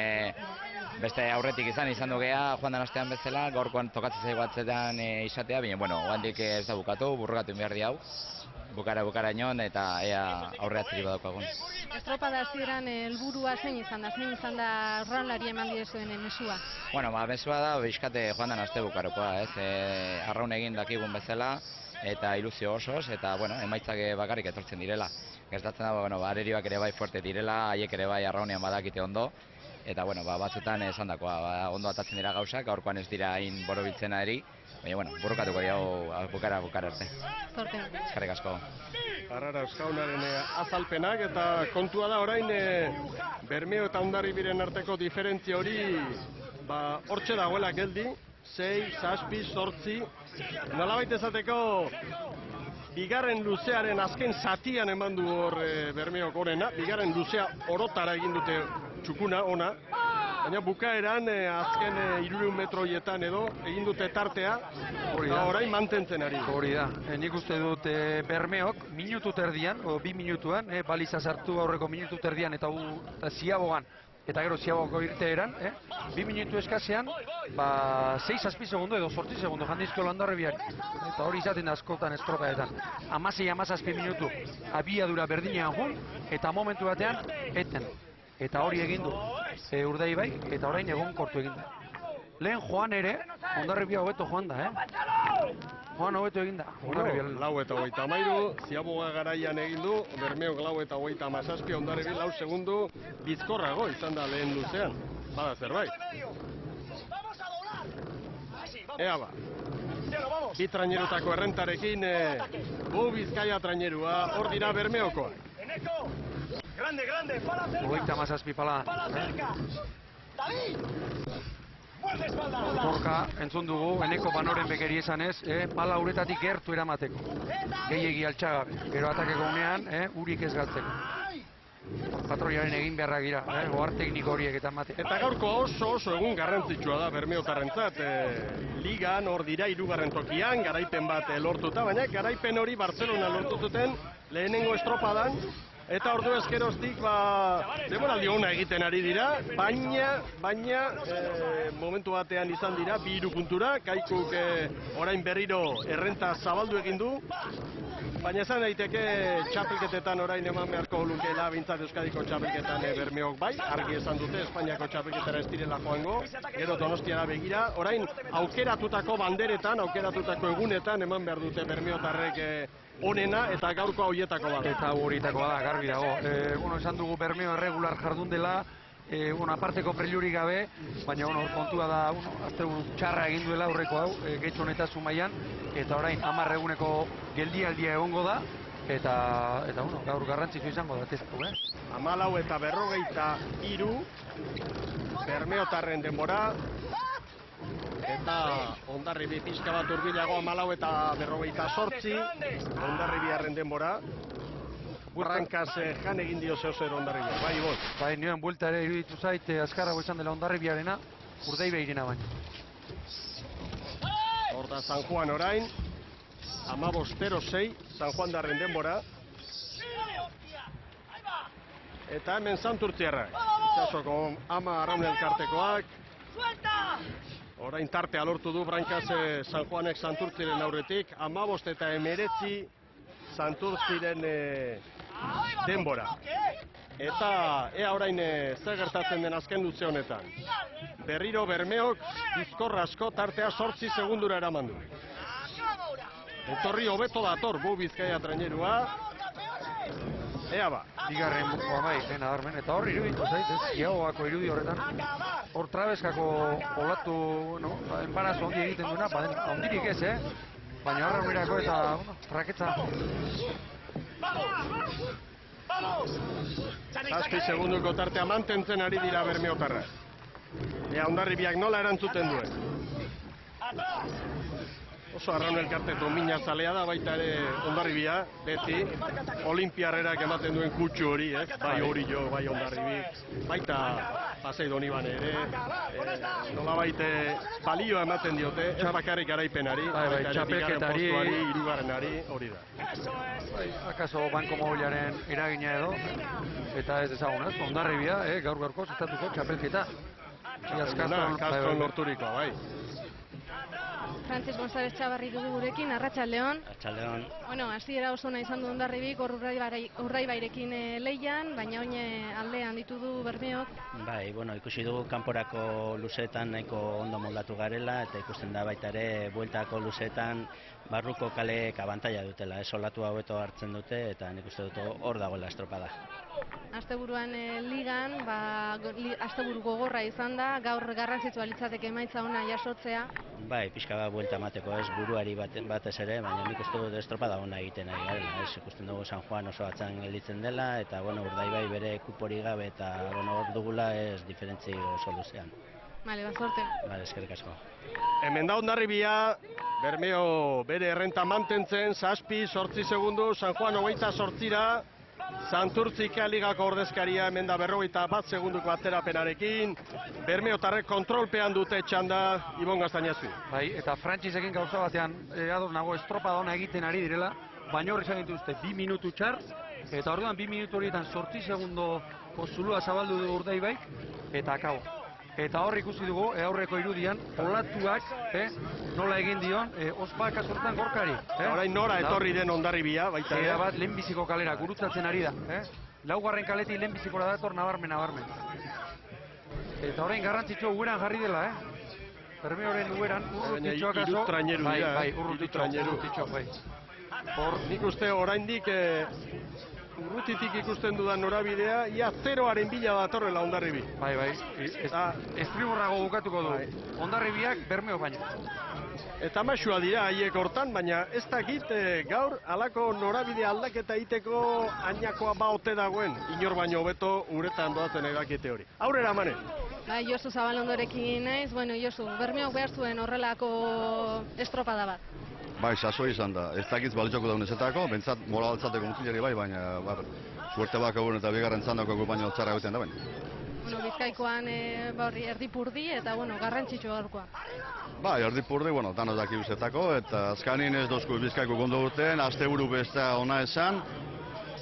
beste aurretik izan du gea, joan den astean bezala, gaurkoan tokatzen zaigu batzetan izatea, baina, bueno, handik ez da bukatu, burrugatu behar di hau. Bukara inon eta ea aurreatzeri badaukagun. Estropada hasieran helburua zein izan da arraunlari eman diezuen mesua? Bueno, mesua da bizkate joan den aste bukarokoa, ez? Arraun egin dakigun bezala eta ilusio osoz eta bueno, emaitzak bakarrik etortzen direla. Gertatzen da, bueno, arerioak ere bai fuerte direla, haiek ere bai arraunean badakite ondo. Eta bueno, batzutan esandakoa, ondo atatzen dira gauzak, gaurkoan ez dira hain borobiltzena eri. Baina, bueno, burrukatuko diago bukara arte. Zorte. Eskerrik asko. Arraraz jaunaren azalpenak eta kontua da orain Bermeo eta Hondarribiren arteko diferentzia hori hortxe dagoela geldi, 6, 7, 8, nolabait esateko bigarren luzearen azken zatian eman du hor Bermeok gorena, bigarren luzea orotara egin dute txukuna, ona, baina bukaeran azken 300 metroietan edo egin dute tartea, eta orain mantentzen ari. Hori da, nik uste dut Bermeok minutu terdian, o 2 minutuan, baliza sartu aurreko minutu terdian eta ziabogan, eta gero ziabogako irteeran, 2 minutu eskasean, 6-7 segundo edo 8 segundo jandizko Hondarribiari. Eta hori izaten da askotan estropaetan. 16-17 minutu abiadura berdinean jun, eta momentu batean, eten. Eta hori egin du Urdaibai, eta orain egon kortu egin da. Lehen joan ere, Hondarribia hobeto joan da, Joan hobeto egin da. 4:23, Ziaboga garaian egin du, Bermeok 4:37, Hondarribi 4 segundu bizkorrago izan da lehen luzean. Bada zerbait. Ea ba. Bi trainerutako errentarekin, Gu Bizkaia trainerua, hor dira Bermeokoak. Hogeita mazazpi pala. Gorka entzun dugu, eneko banoren bekeri esan ez, pala uretatik gertu eramateko. Gehiegi altxagabe, gero atakeko unean, urik ez galtzeko. Patroiaren egin beharrak dira, ohar tekniko horiek eta mate. Eta gaurko oso egun garrantzitsua da Bermeotarrentzat. Ligan hor dira 3. tokian, garaipen bat lortuta, baina garaipen hori Barcelona lortututen lehenengo estropadan. Eta ordu ezkeroztik, denboraldi ona egiten ari dira, baina momentu batean izan dira, 2 puntura, Kaikuk orain berriro errenta zabaldu egin du, baina esan daiteke txapelketetan orain eman beharko lukeela, bintzat Euskadiko txapelketan Bermeok bai, argi esan dute Espainiako txapelketara ez direla joango, gero Donostiara begira, orain aukeratutako banderetan, aukeratutako egunetan eman behar dute Bermeotarrek onena eta gaurko horietako bada. Eta horietako bada, garbi dago. Esan dugu Bermeo regular jardun dela, aparteko prelurik gabe, baina kontua da, asteburu txarra egin duela aurreko hau, gehitxo honetaz mailan, eta orain 10 eguneko geldialdia egongo da, eta gaur garrantzitsu izango da testu, 14 eta 43 Bermeotarren denbora, eta Hondarribi pixka bat hurbilago 14 eta 48, Hondarribiarren denbora. Brankaz jan egin dio zehozer Hondarribia, bai Ibon. Bai, nioen buelta ere iruditu zait, azkarrago izan dela Hondarribiarena, Urdaibairena baina. Hor da San Juan orain, 15:06, San Juan darren denbora. Eta hemen Santurtziarrak, itxasoko ama arraun elkartekoak. Orain tartea lortu du Brankaz San Juanek Santurtziren aurretik, 15 eta 19 Santurtziren denbora. Eta ea orain zer gertatzen den azken luze honetan. Berriro Bermeok bizkorra asko tartea 8 segundura eraman du. Etorri hobeto dator Gu Bizkaia trainerua. Ea ba. Bigarren bukoa bai, nabarmen, eta hor iruditu zait, Ziagoako irudi horretan. Hor trabeskako olatu, enbarazo ondi egiten duena, ondirik ez, baina horra mirako eta, raketza. Zazpi segunduko tartea mantentzen ari dira bermeotarra. Ea Hondarribiak nola erantzuten duen. Oso Arraun Elkarte domina zalea da, baita ere Hondarribia, beti olimpiarrerak ematen duen kutsu hori, bai Orillo, bai Hondarribi, baita Pasei Donibane ere, nolabait balioa ematen diote, ez bakarrik garaipenari, baita ere bigarren postuari, hirugarrenari, hori da. Akaso Banko Mobilaren eragina edo, eta ez ezagunaz, Hondarribia, gaur-gaurkoz estatuko txapelketa. Castron lorturikoa, bai. Francis González Txabarri dugu gurekin, Arratsaldeon. Arratsaldeon. Bueno, hasiera oso ona izan du Hondarribik, Urdaibarekin lehian, baina oin aldean ditu du Bermeok. Bai, bueno, ikusi dugu kanporako luzeetan nahiko ondo moldatu garela, eta ikusten da baita ere bueltako luzeetan barruko kaleek abantaila dutela, olatu haueto hartzen dute, eta nik uste dut hor dagoela estropada. Asteburuan ligan, asteburu gogorra izan da, gaur garrantzitsua litzateke emaitza ona jasotzea. Bai, pixka bat buelta emateko ez buruari batez ere, baina nik uste dut estropada ona egiten ari garela, ez ikusten dugu San Juan oso atzan gelditzen dela, eta bueno, Urdaibai bere kupori gabe, eta bueno, hor dugula ez diferentzi oso luzean. Bale, bazorte. Bale, eskerrik asko. Hemen da Hondarribia, Bermeo bere errenta mantentzen, 7-8 segundu, San Juan 28ra, Santurtzika ligako ordezkaria hemen da 41 segunduko atzerapenarekin, Bermeotarrek kontrolpean dute txanda, Ibon Gaztañazu. Bai, eta Frantzisekin gauza batean ados nago estropada ona egiten ari direla, baina hor izan dituzte 2 minutu txar, eta orduan 2 minutu horietan 8 segundoko zulua zabaldu du Urdaibaik, eta akabo. Eta hor ikusi dugu, aurreko irudian, olatuak, nola egin dion, ospak azortan gorkari. Orain nora etorri den Hondarribia, baita ere. Bat lehenbiziko kalera, gurutzatzen ari da. Laugarren kaletik lehenbizikora dator nabarmen. Eta orain garrantzitsua ugeran jarri dela, Bermeoren ugeran, urrutitxoa kaso. Irutraineru dira, Bai, urrutitxo, bai. Nik uste oraindik urrutitik ikusten dudan norabidea, ia 0aren bila datorrela Hondarribi. Bai, estriborrago bukatuko du. Hondarribiak Bermeo baino. Eta masua dira haiek hortan, baina ez dakit gaur halako norabide aldaketa egiteko ainakoa baote dagoen, inor baino hobeto uretan doazen edakite hori. Aurrera mane! Bai, Josu Zabalondorekin naiz, bueno, Josu, Bermeok behar zuen horrelako estropada bat. Bai, sasoi izan da. Ez dakitz balitxoko daun ezetako, bentsat moraltzateko mutilari bai, baina suerte bak egun eta bigarren txandako baino txarra egiten da baina. Bueno, Bizkaikoan erdipurdi eta, bueno, garrantzitsu gaurkoa. Bai, erdipurdi, bueno, danoz daki uzetako, eta azkanin ez dozku Bizkaiko gondo urtean, asteburu bestea ona esan,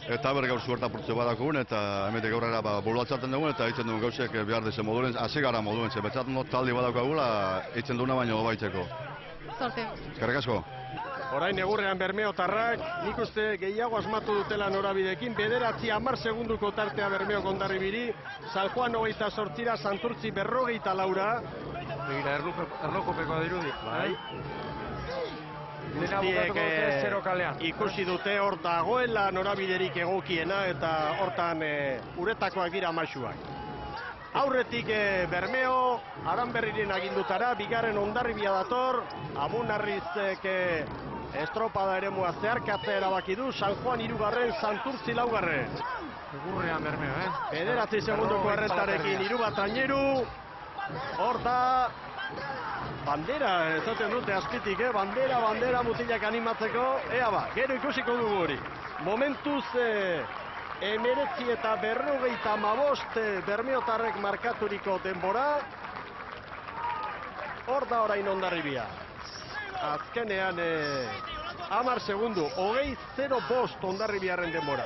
eta ber gaur suerta purtze badakugun, eta emetek aurrera boluatzaten dugun, eta eitzen dugun gauzek behar dizen moduen, hasi gara moduen, ze betzat taldi badakagula, eitzen duguna baino baitzeko. Zorte. Eskerrik asko. Orain egurrean Bermeotarrak, nik uste gehiago asmatu dutela norabidekin, 9-10 segunduko tartea Bermeok Hondarribiri, San Juan 28ra, Santurtzi 44. Begira, erlokopeko dirudi. Bai. Guztiek ikusi dute hor dagoela norabiderik egokiena, eta hortan uretakoak dira masuak. Aurretik Bermeo, Aranberriren agindutara, bigarren Hondarribia dator, Amunarrizek estropada eremua zeharkatzea erabaki du, San Juan 3, Santurtzi 4. Egurrean Bermeo, 9 segunduko errentarekin 3 hor da, bandera, ezaten dute azpitik, bandera mutilak animatzeko, ea ba, gero ikusiko dugu hori. Momentuz, 19 eta 55 Bermeotarrek markaturiko denbora, hor da orain Hondarribia. Azkenean 10 segundu, 20-05 Hondarribiarren denbora.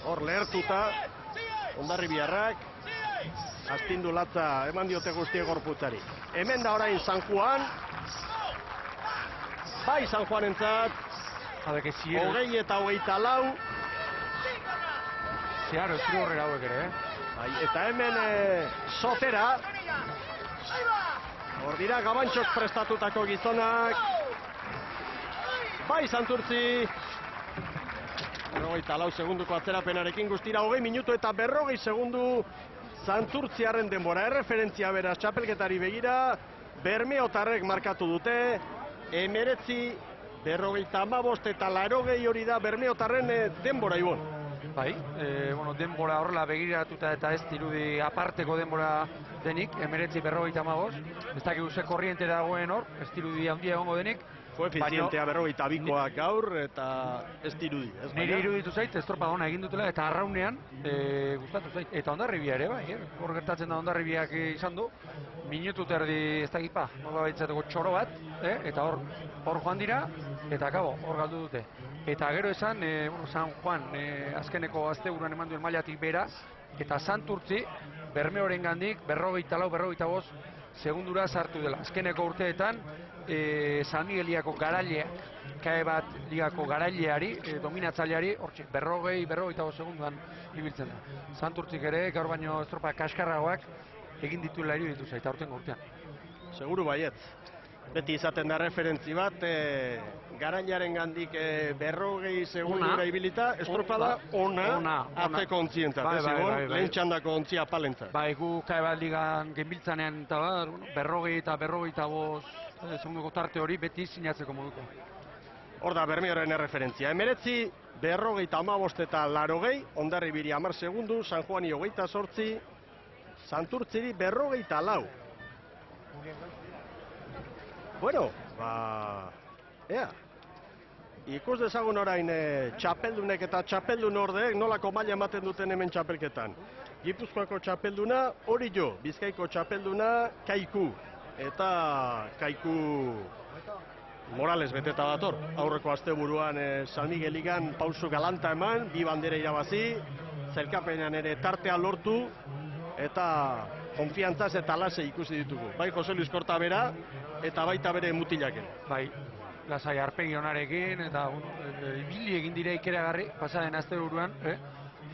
Hor lehertuta, Hondarribiarrak, astindu latza eman diote guztie gorputzari. Hemen da orain San Juan, bai San Juanentzat, 20 eta 24. Zeharo, estru horrela hauek ere, Bai, eta hemen Sotera, hor dira Gabantxok prestatutako gizonak, bai Santurtzi, 24 segunduko atzerapenarekin guztira, 20 minutu eta 40 segundu Santurtziarren denbora. Erreferentzia beraz txapelketari begira, Bermeotarrek markatu dute, 19, 55 eta 80 hori da Bermeotarren denbora, Ibon. Bai, denbora horrela begiratuta eta ez dirudi aparteko denbora denik, 19:45, ez dakigu ze korriente dagoen hor, ez dirudi handia egongo denik. Koefizientea 42koa gaur eta ez dirudi. Nire iruditu zait, estropa ona egin dutela eta arraunean gustatu zait. Eta Hondarribia ere, bai, hor gertatzen da Hondarribiak izan du, minutu terdi ez dakipa, nola baitzateko txoro bat, eta hor joan dira, eta kabo, hor galdu dute. Eta gero esan, San Juan azkeneko asteburuan eman duen mailatik bera, eta Santurtzi, Bermeoren gandik, 44-45 segundura sartu dela. Azkeneko urteetan, San Migueliako garaileak, kae bat ligako garaileari, dominatzaileari, hortxe, 40-45 segunduan ibiltzen da. Santurtzik ere, gaur baino estropa kaskarragoak egin dituela iruditu zait, aurtengo urtean. Seguru baietz. Beti izaten da referentzi bat, garailearen gandik 40 segundura ibilita, estropada ona atzeko ontzientzat. Lehen txandako ontzia palentzat. Bai, gu kae bat ligan genbiltzanean eta 40 eta 45 segundoko tarte hori beti sinatzeko moduko. Hor da Bermeoren erreferentzia. 19, 55 eta 80, Hondarribiri 10 segundu, San Juani 28, Santurtziri 44. Bueno, ea. Ikus dezagun orain txapeldunek eta txapeldun ordeek nolako maila ematen duten hemen txapelketan. Gipuzkoako txapelduna Orio, Bizkaiko txapelduna Kaiku. Eta Kaiku Morales beteta dator. Aurreko asteburuan San Migueligan pausu galanta eman, 2 bandera irabazi, zelkapenean ere tartea lortu, eta konfiantzaz eta lase ikusi ditugu. Bai Jose Luis Kortabera eta baita bere mutilaken. Bai, lasai arpegi onarekin, eta ibili egin dira ikeragarri, pasaren asteburuan,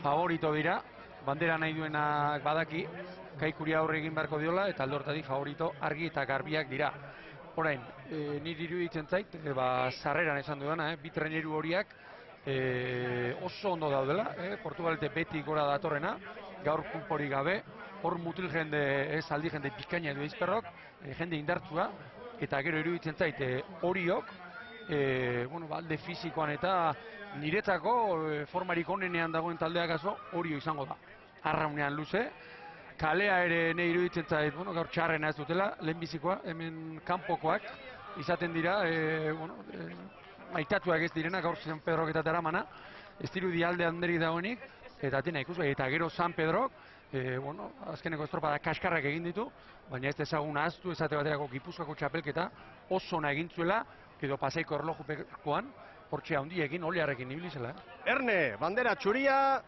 favorito dira, bandera nahi duenak badaki, Kaikuri aurre egin beharko diola, eta alde hortatik favorito argi eta garbiak dira. Orain, niri iruditzen zait, sarreran esan dudana, bi traineru horiak oso ondo daudela, Portugalete beti gora datorrena, gaur kulpori gabe, hor mutil jende, aldi jende pikaina edo izperrok, jende indartzua, eta gero iruditzen zait, Oriok, alde fizikoan eta niretzako formarik onenean dagoen taldeak aso, Orio izango da. Arraunean luze, kalea ere nahi iruditzen zait, gaur txarrena ez dutela, lehenbizikoa, hemen kanpokoak izaten dira, maitatuak ez direna, gaur San Pedrok eta Daramana, ez dirudi alde handerik dagoenik, eta atena ikusgai, eta gero San Pedrok, azkeneko estropada kaskarrak egin ditu, baina ez dezagun ahaztu esate baterako Gipuzkoako txapelketa oso ona egin zuela, edo Pasaiko erlojupekoan, hortxe handiekin, oliarrekin ibilizela. Erne, bandera txuria,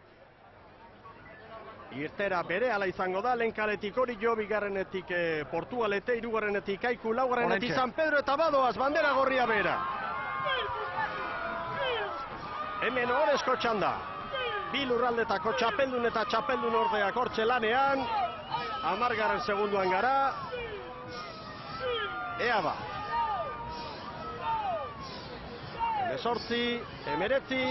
irtera bere ala izango da, lehen kaletik Orio, bigarrenetik Portugalete, hirugarrenetik Kaiku, laugarrenetik San Pedro eta badoaz, bandera gorria bera. Hemen Oresko txanda. Bi lurraldetako txapeldun eta txapeldun ordeak hortxe lanean, 10. segunduan gara, ea ba. 18, 19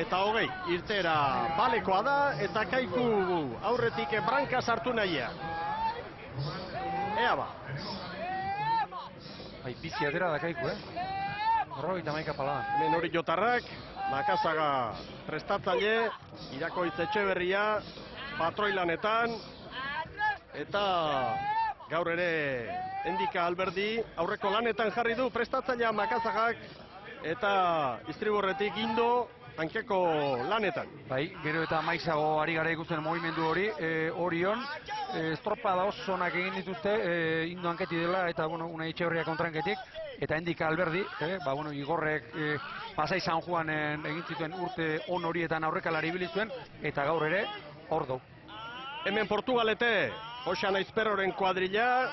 eta 20, irtera balekoa da, eta Kaiku aurretik branka sartu nahia. Ea ba. Bizi atera da Kaiku, Horrogeita hamaika paladan. Hemen hori jotarrak, Makazaga prestatzaile, Irakoitz Etxeberria, patroi lanetan, eta gaur ere Endika Alberdi aurreko lanetan jarri du prestatzailea Makazagak, eta Istriborretik Indo hankeko lanetan. Bai, gero eta maizago ari gara ikusten movimendu hori, Orion, estropada oso onak egin dituzte, Indo hanketi dela, eta Unai Etxeberria kontranketik, eta Endika Alberdi, Igorrek Pasai San Juanen egin zituen urte on horietan aurrekalari ibili zuen, eta gaur ere hor du. Hemen Portugalete, Oxana Izperroren kuadrilla,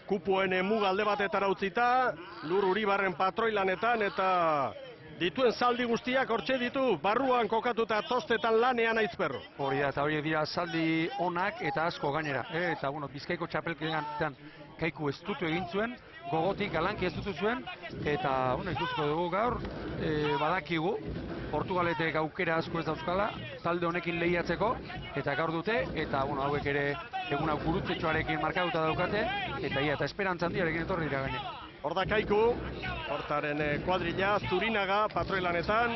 kupuen muga alde batetara utzita, Lur Uribarren patroi lanetan, eta dituen zaldi guztiak hortxe ditu, barruan kokatuta tostetan lanean Aizperro. Hori da, eta horiek dira zaldi onak eta asko gainera. Eta, Bizkaiko txapelketan Kaiku ez dutu egin zuen, gogotik galanki ez dutu zuen, eta, ikusko dugu gaur, badakigu, Portugaletek aukera asko ez dauzkala, talde honekin lehiatzeko, eta gaur dute, eta, hauek ere egun hau gurutzetxoarekin markatuta daukate, eta esperantzan diarekin etorri dira gaine. Hor da Kaiku, hortaren kuadrilla, Zurinaga, patroi lanetan,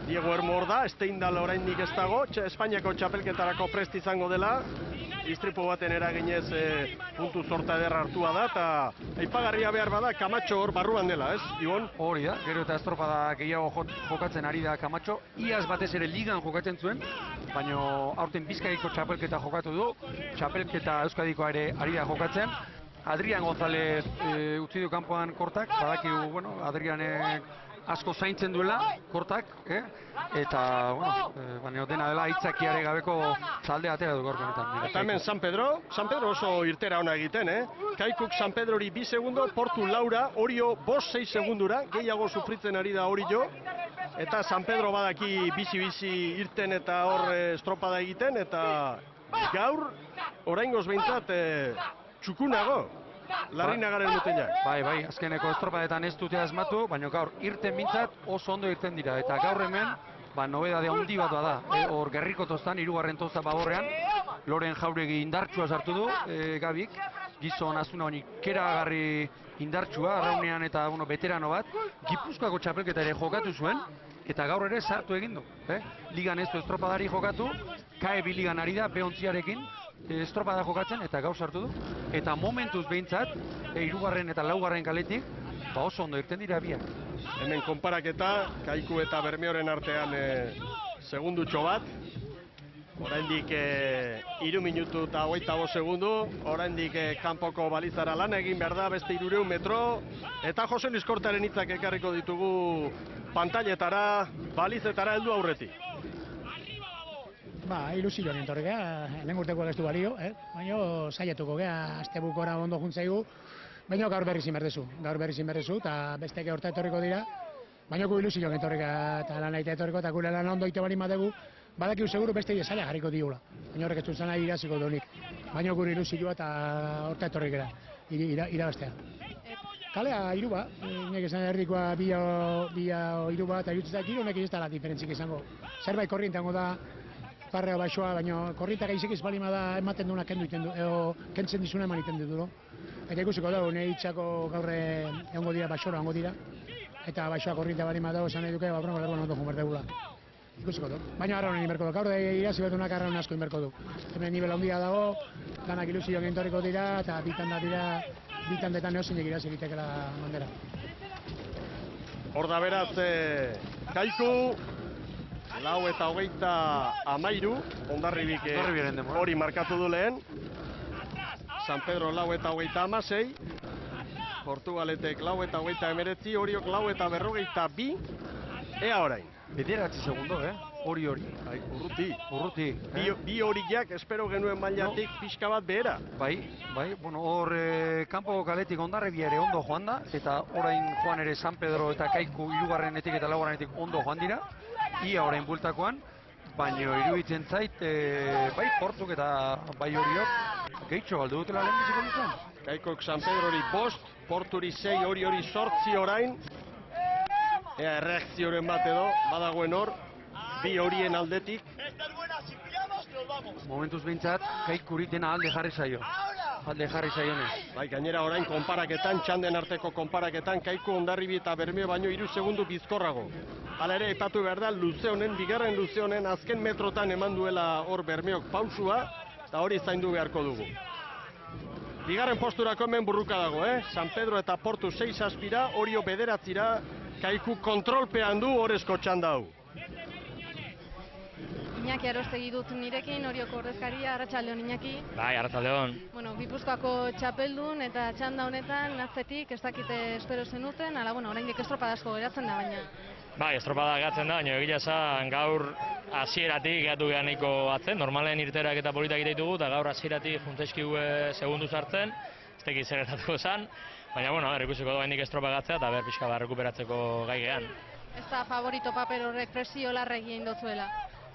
Diego Hermo hor da, Steindal oraindik ez dago, Espainiako txapelketarako prest izango dela, istripu baten eraginez puntu zorta ederra hartua da, eta aipagarria behar bada Camacho hor barruan dela, ez, Ibon? Hori da, gero eta estropada gehiago jokatzen ari da Camacho, iaz batez ere ligan jokatzen zuen, baina aurten Bizkaiko txapelketa jokatu du, txapelketa Euskadikoa ere ari da jokatzen, Adrian González utzi du kanpoan kortak, badakigu, bueno, Adrianek asko zaintzen duela, kortak, eta, bueno, baina dena dela aitzakiare gabeko talde atera du gaurko honetan. Eta hemen San Pedro oso irtera ona egiten, Kaikuk San Pedrori 2 segundo, Portu Laura, Orio 5-6 segundura, gehiago sufritzen ari da Orio, eta San Pedro badaki bizi-bizi irten eta hor estropada egiten, eta gaur, oraingoz behintzat, txukunago. Larrinagaren dutela. Bai, azkeneko estropadetan ez dute asmatu, baina gaur irten mintzat oso ondo irten dira. Eta gaur hemen, nobedade handi bat da. Hor Gerriko tostan, 3. tosta baborrean, Loren Jauregi indartsua sartu du, Gabik. Gizon azuna honi keragarri indartsua, arraunean eta veterano bat. Gipuzkoako txapelketa ere jokatu zuen, eta gaur ere sartu egin du. Ligan ez du estropadari jokatu, KB ligan ari da, B11arekin, estropada jokatzen eta gaur sartu du. Eta momentuz behintzat, 3. eta 4. kaletik, oso ondo irten dira biak. Hemen konparaketa, Kaiku eta Bermeoren artean segundutxo bat. Oraindik 3 minutu eta 25 segundu, oraindik kanpoko balizara lan egin behar da, beste 300 metro. Eta Jose Luis Kortaren hitzak ekarriko ditugu pantailetara, balizetara heldu aurretik. Ilusioan entorri geha, lehen urteko ez du balio, baina saiatuko geha, astebukora ondo juntzaigu, baina gaur berriz inberdezu, eta beste horta etorriko dira, baina gu ilusioan entorri geha, eta lan aita etorriko, eta gure lan ondo ite bali madegu, badakiu seguru beste zaila jarriko diula, baina horrek ez du zana iraziko duenik, baina gure ilusioa eta horta etorri geha, irabaztea. Kalea Iruba, nek esan erdikoa bia Iruba, eta irutzea giro honek ez dela diferentzik izango, zerbait korrientango da, parrea baixoa, baina korrita gaizik ez balima da ematen duena kendu iten du, kentzen dizuna eman iten du. Eta ikusiko dago, nahi itxako gaurre egongo dira, baixora egongo dira, eta baixoa korrita balima dago, esan nahi duke, baurrengo lerroan ondo jumerdegula. Ikusiko du. Baina arra honen inberko du, gaur irazi betunak arra honen asko inberko du. Hemen nivel handia dago, danak ilusioan entorriko dira, eta bitan detan neozinek irazi bitekela bandera. Hor da beraz, Kaiku, 4:23, Hondarribik hori markatu du lehen. San Pedro 4:26, Portugaletek 4:29, Oriok 4:42, ea orain. 9 segundo, hori. Urruti. Bi horiak espero genuen mailatik pixka bat behera. Bai, hor kanpo kaletik Hondarribi ere ondo joan da, eta orain joan ere San Pedro eta Kaiku 3. eta 4. ondo joan dira. Ia orain bultakoan, baina iruditzen zait, bai Portuk eta bai Oriok, gehitxo galdu dutela lehen biziko duten. Kaikok San Pedrori 5, Porturi 6, Hori 8 orain. Ea erreakzioren bat edo, badagoen hor, bi horien aldetik. Momentuz behintzat, Kaikuri dena alde jarri zaionez. Bai, gainera orain konparaketan, txanden arteko konparaketan, Kaiku Hondarribi eta Bermeo baino 3 segundu bizkorrago. Hala ere, aipatu behar da, bigarren luze honen azken metrotan eman duela hor Bermeok pausua, eta hori zaindu beharko dugu. Bigarren posturako hemen burruka dago, San Pedro eta Portu 6 aspira, Orio 9, Kaiku kontrolpean du horrezko txanda hau. Iñaki Arostegi dut nirekin, Orioko ordezkaria, Arratsaldeon Iñaki. Bai, Arratsaldeon. Gipuzkoako txapeldun eta txanda honetan, atzetik, ez dakite espero zenuten, oraindik estropada asko geratzen da, baina... Bai, estropada geratzen da, baina egia esan gaur hasieratik gehatu gehan nahiko atzen, normalen irterak eta politak iteitugu, eta gaur hasieratik juntzeizkigu segundu sartzen, ez tekiz zer gertatuko zen, baina, ikusiko doa hendik estropa gatzea eta pixka bat rekuperatzeko gai gehan. Ez da favorito paper horrek presio larregi egin dutzuela?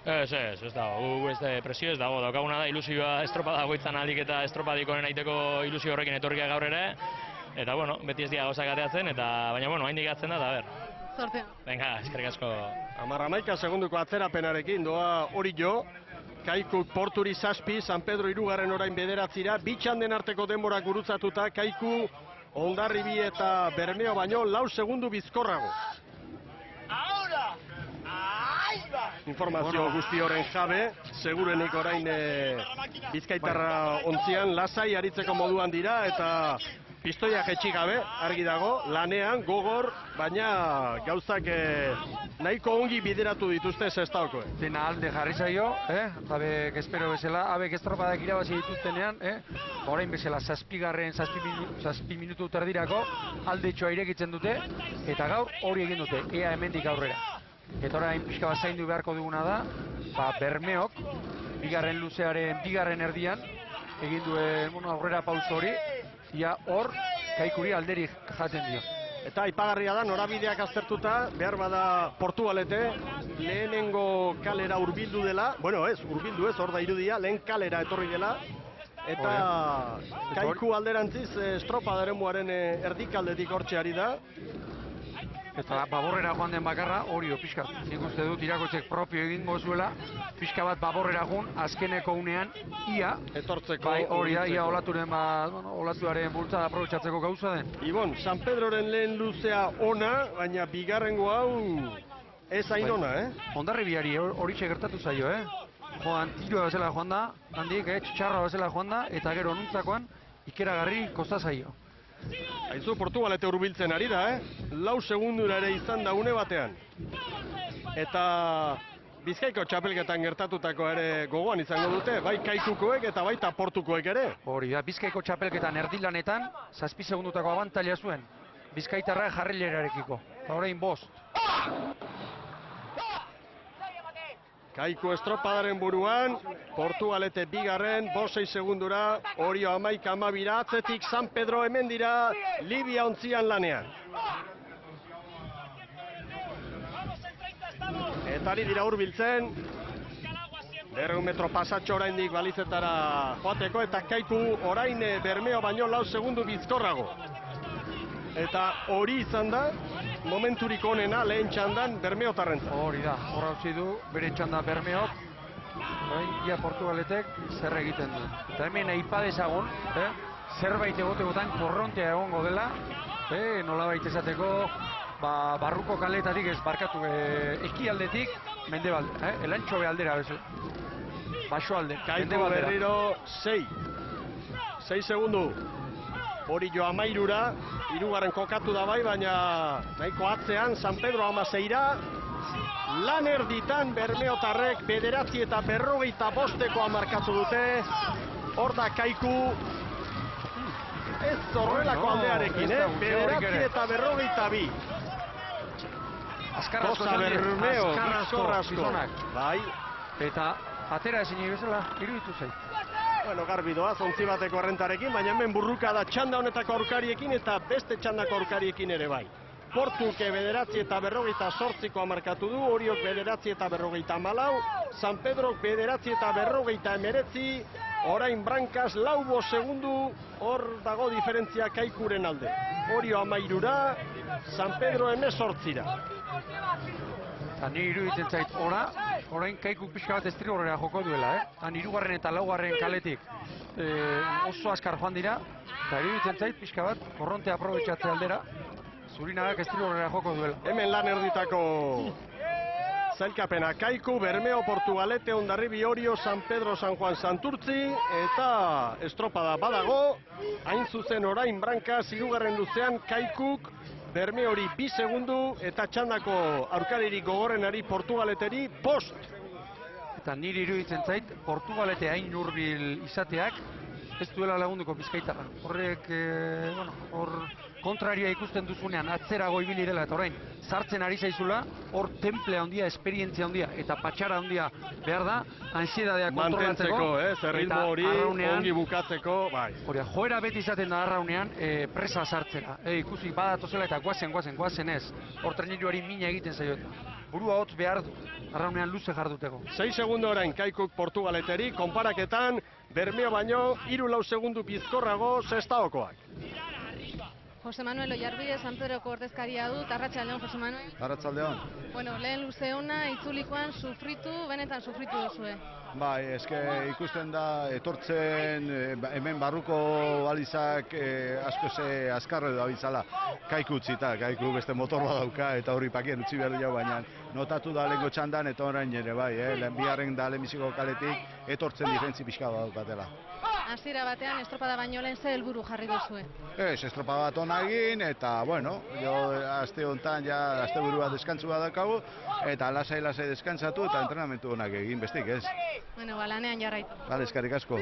Ez dago, presio ez dago, daukaguna da ilusioa estropada goitzan aldik eta estropadikoen aiteko ilusio horrekin etorriak gaur ere, eta beti ez dira gauzak ateatzen, baina haindik atzen da, eta Zortea. Venga, eskerrik asko. 11 segunduko atzerapenarekin doa Orio, Kaiku Porturi 7, San Pedro 3 orain 9, bi txanden arteko denborak gurutzatuta, Kaiku Hondarribi eta Bermeo baino 4 segundu bizkorrago. informazio guzti horren jabe, segurenik orain Bizkaitarra ontzian lasai aritzeko moduan dira eta pistoia jetxi gabe, argi dago, lanean, gogor, baina gauzak nahiko ongi bideratu dituzte Sestaoko. Dena alde jarri zaio, abek espero bezala, abek estropadak irabazi dituztenean, orain bezala zazpi minutu terdirako alde txoa irekitzen dute, eta gaur hori egin dute, ea hemendik aurrera. Eta orain pixka bat zaindu beharko duguna da, Bermeok, bigarren luzearen bigarren erdian, egin duen aurrera pauso hori, ia hor Kaikuri alderik jaten dio. Eta aipagarria da, norabideak aztertuta, behar bada Portugalete, lehenengo kalera hurbildu dela, bueno ez, hurbildu ez, hor da irudia, lehen kalera etorri dela, eta Kaiku alderantziz estropadaren muaren erdikaldetik hortxe ari da. Eta baborrera joan den bakarra, hori pixka. Nik uste dut irakotzek propio egingo zuela, pixka bat baborrera joan, azkeneko unean, ia, etortzeko, bai hori da, ia olatuaren bultzada aprobetxatzeko gauza den. Ibon, San Pedroren lehen luzea ona, baina bigarrengo hau ez hain ona, Hondarribiari hori gertatu zaio, Joan tiroa bezala joan da, handik, txarra bezala joan da, eta gero nuntzakoan, ikeragarri kosta zaio. Aizu, Portugalete hurbiltzen ari da, 4 segundura ere izan da une batean. Eta Bizkaiko txapelketan gertatutako ere gogoan izango dute, bai Kaikukoek eta baita Portukoek ere. Hori da, Bizkaiko txapelketan erdilanetan, 7 segundutako abantaila zuen, Bizkaitarra jarrilerarekiko. Orain 5. Kaiku estropadaren buruan, Portugalete bigarren, 5-6 segundura, Orio 11-12, atzetik San Pedro hemen dira, Libia ontzian lanean. Eta ari dira hurbiltzen, 200 metro pasatxo oraindik balizetara joateko, eta Kaiku orain Bermeo baino 4 segundu bizkorrago. Eta hori izan da, momenturik onena lehen txandan Bermeotarrentzat. Hori da, hor hauzi du, bere txanda Bermeok, ia Portugaletek zer egiten du. Eta hemen aipa dezagun, zerbait egotegotan korrontea egongo dela, nolabait esateko, barruko kaletatik ez barkatu, ekialdetik mendebalde, elantxobe aldera bezala. Baso alde, Kaiku berriro 6 segundu. Orillo 13-ra, hirugarren kokatu da bai, baina nahiko atzean, San Pedro 16-ra, lan erditan Bermeotarrek 9:45 markatu dute, hor da Kaiku, ez horrelako aldearekin, 9:42. Azkarrazko Bermeo, bizkorrazko. Bai. Eta atera ezin bezala, iruditu zait. Bueno, garbi doaz, ontzi bateko errentarekin, baina hemen burruka da txanda honetako aurkariekin eta beste txandako aurkariekin ere bai. Portuke 9:48 markatu du, Oriok 9:54, San Pedrok 9:49, orain Brankas 4 segundu, hor dago diferentzia Kaikuren alde. Orio 13-ra, San Pedro 18-ra. Eta nire iruditzen zait, orain Kaiku pixka bat estrigorrera joko duela, Han 3. eta 4. kaletik oso askar joan dira, eta iruditzen zait pixka bat korrontea aprobetxatze aldera, Zurinagak estrigorrera joko duela. Hemen lan erditako zailkapena Kaiku, Bermeo, Portugalete, Hondarribi, Orio, San Pedro, San Juan, Santurtzi, eta estropada badago, hain zuzen orain Brankas, 3. luzean Kaikuk, Bermeori 2 segundu eta txandako aurkaririk gogorrenari Portugaleteri 5. Eta niri iruditzen zait, Portugalete hain hurbil izateak ez duela lagunduko Bizkaitarra. Horrek, hor kontraria ikusten duzunean atzerago ibili dela eta orain sartzen ari zaizula, hor templea handia, esperientzia handia eta patxara handia behar da, ansiedadea kontrolatzeko. Mantentzeko, ritmo hori ongi bukatzeko, bai. Hori, joera beti izaten da arraunean presa sartzera. Ikusi badatozela eta guazen ez. Hor treniruari mina egiten zaioet. Burua hotz behar du, arraunean luze jarduteko. 6 segundu orain Kaikuk Portugaleteri, konparaketan Bermeo baino 3-4 segundu bizkorrago Sestaokoak. Jose Manuel Oiarbide, San Pedroko ordezkaria dut, arratsaldeon Jose Manuel. Arratsaldeon. Bueno, lehen luze ona, itzulikoan benetan sufritu duzue. Bai, eske ikusten da etortzen hemen barruko balizak asko ze azkarre da bitzala. Kaiku utzita, kaiku beste motor bat dauka eta hori pakien utzi behar dira, baina notatu da lehenko txandan eta orain ere bai, lehen biharren da lehenbiziko kaletik etortzen diferentzi pixka bat daukatela. Hasiera batean estropada baino lehen ze helburu jarri duzue? Ez, estropada bat ona egin eta, bueno, aste honetan ja asteburua deskantzua daukagu eta lasai deskantzatu eta entrenamentu onak egin bestik, ez? Bueno, lanean jarraitu. Bale, eskerrik asko.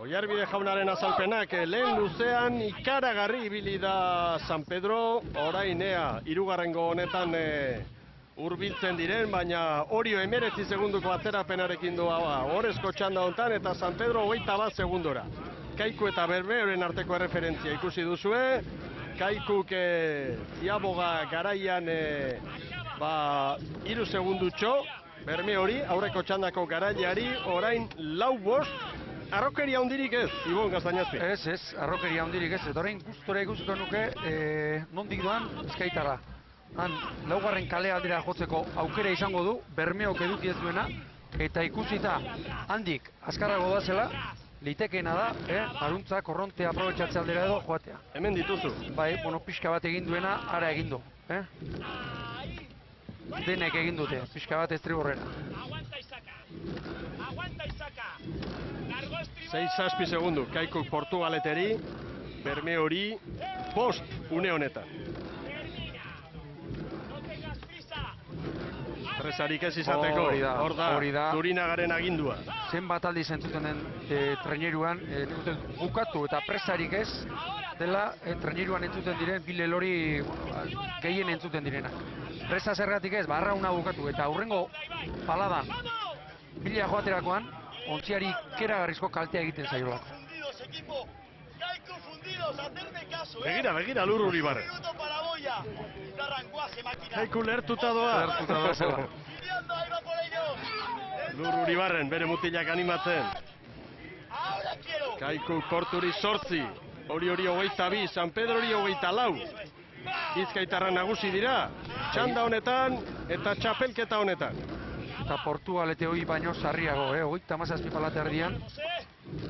Oiarbide jaunaren azalpenak lehen luzean ikaragarri ibili da San Pedro, orainea hirugarrengo honetan hurbiltzen diren, baina Orio 19 segunduko atzerapenarekin doa orezko txanda honetan eta San Pedro 21 segundora. Kaiku eta Bermeoren arteko erreferentzia ikusi duzue, Kaikuk Ziaboga garaian 3 segundutxo, Bermeori aurreko txandako garaileari orain 4-5, arrokeria hundirik ez, Ibon Gaztañazpi. Ez, arrokeria hundirik ez, eta orain gustora ikusiko nuke nondik doan Bizkaitarra. Han, laugarren kale aldera jotzeko aukera izango du, Bermeok eduki ez duena, eta ikusita handik azkarrago da zela, litekeena da, aruntza, korronte aprobetxatze aldera edo joatea. Hemen dituzu. Bai, pixka bat egin duena, ara egin du. Denek egin dute, pixka bat estriborrera. 6-6 segundu, Kaikuk Portugaleteri, Bermeori, 5 une honetan. Tresarik ez izateko, hor da, Turinagaren agindua. Zenbat aldiz entzuten den traineruan, bukatu eta presarik ez, dela traineruan entzuten diren, bile hori gehien entzuten direnak. Presa zergatik ez, arrauna bukatu, eta aurrengo paladan, bila joaterakoan, ontziari keragarrizko kaltea egiten zaiolako. Begira, Lur Uribarren. Kaiku lertuta doa. Zela. Lur Uribarren, bere mutilak animatzen. Kaiku Porturi 8, Hori 22, San Pedro 24. Bizkaitarra nagusi dira, txanda honetan eta txapelketa honetan. Eta Portugalete hori baino sarriago, 37 palate erdian.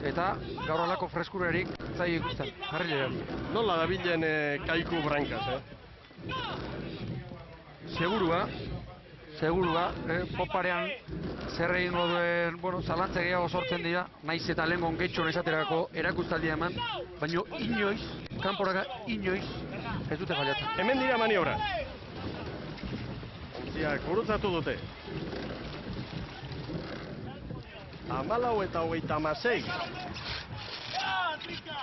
Eta gaur alako freskurarik zai ikusten, jarri lehean. Nola dabilen Kaiku brankaz, Segurua, poparean zer egingo duen, zalantze gehiago sortzen dira, naiz eta lehengon getxon esaterako erakustaldia eman, baino inoiz, kanporaka inoiz, ez dute faliatzen. Hemen dira maniobra. Ontziak gurutzatu dute. 14 eta 36.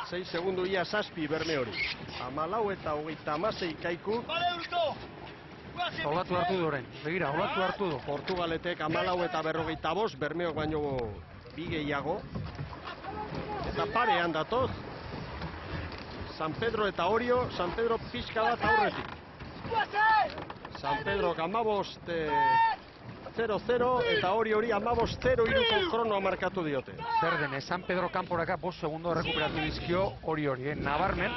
6 segundu ia 7 Bermeori. 14 eta 36 Kaiku. Olatu hartu du orain, begira, olatu hartu du. Portugaletek 14 eta 45, Bermeok baino 2 gehiago. Eta parean datoz. San Pedro eta Orio, San Pedro pixka bat aurretik. San Pedro 15 0-0 eta hori 15-0 kronoa markatu diote. Zer den, San Pedro kanporaka 5 segundo rekuperatu dizkio hori. Nabarmen,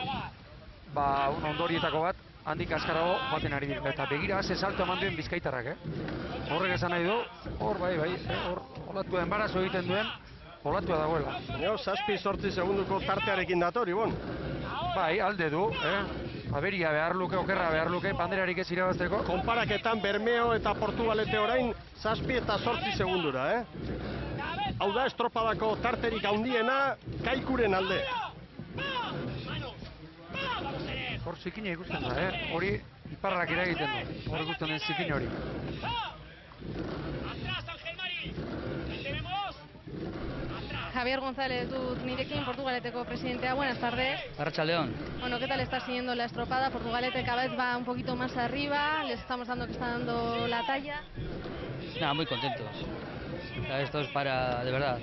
ondorietako bat, handik azkarago baten ari dira. Eta begira, ze salto eman duen Bizkaitarrak, Horrek esan nahi du, hor bai, hor olatua enbarazo egiten duen, olatua dagoela. 7-8 segunduko tartearekin dator, Ibon. Bai, alde du, Aberia behar luke, okerra behar luke, banderarik ez irabazteko. Konparaketan Bermeo eta Portugalete orain 7 eta 8 segundura, Hau da, estropadako tarterik handiena Kaikuren alde. Hor zikina ikusten da, Hori iparrak iragiten du, hor ikusten den zikina hori. Javier González dut nirekin, Portugaleteko presidentea. Buenas tardes. Arratsaldeon. Bueno, ¿qué tal está siguiendo la estropada? Portugalete cada vez va un poquito más arriba, les estamos dando que está dando la talla. Nada, muy contentos. Esto es para, de verdad.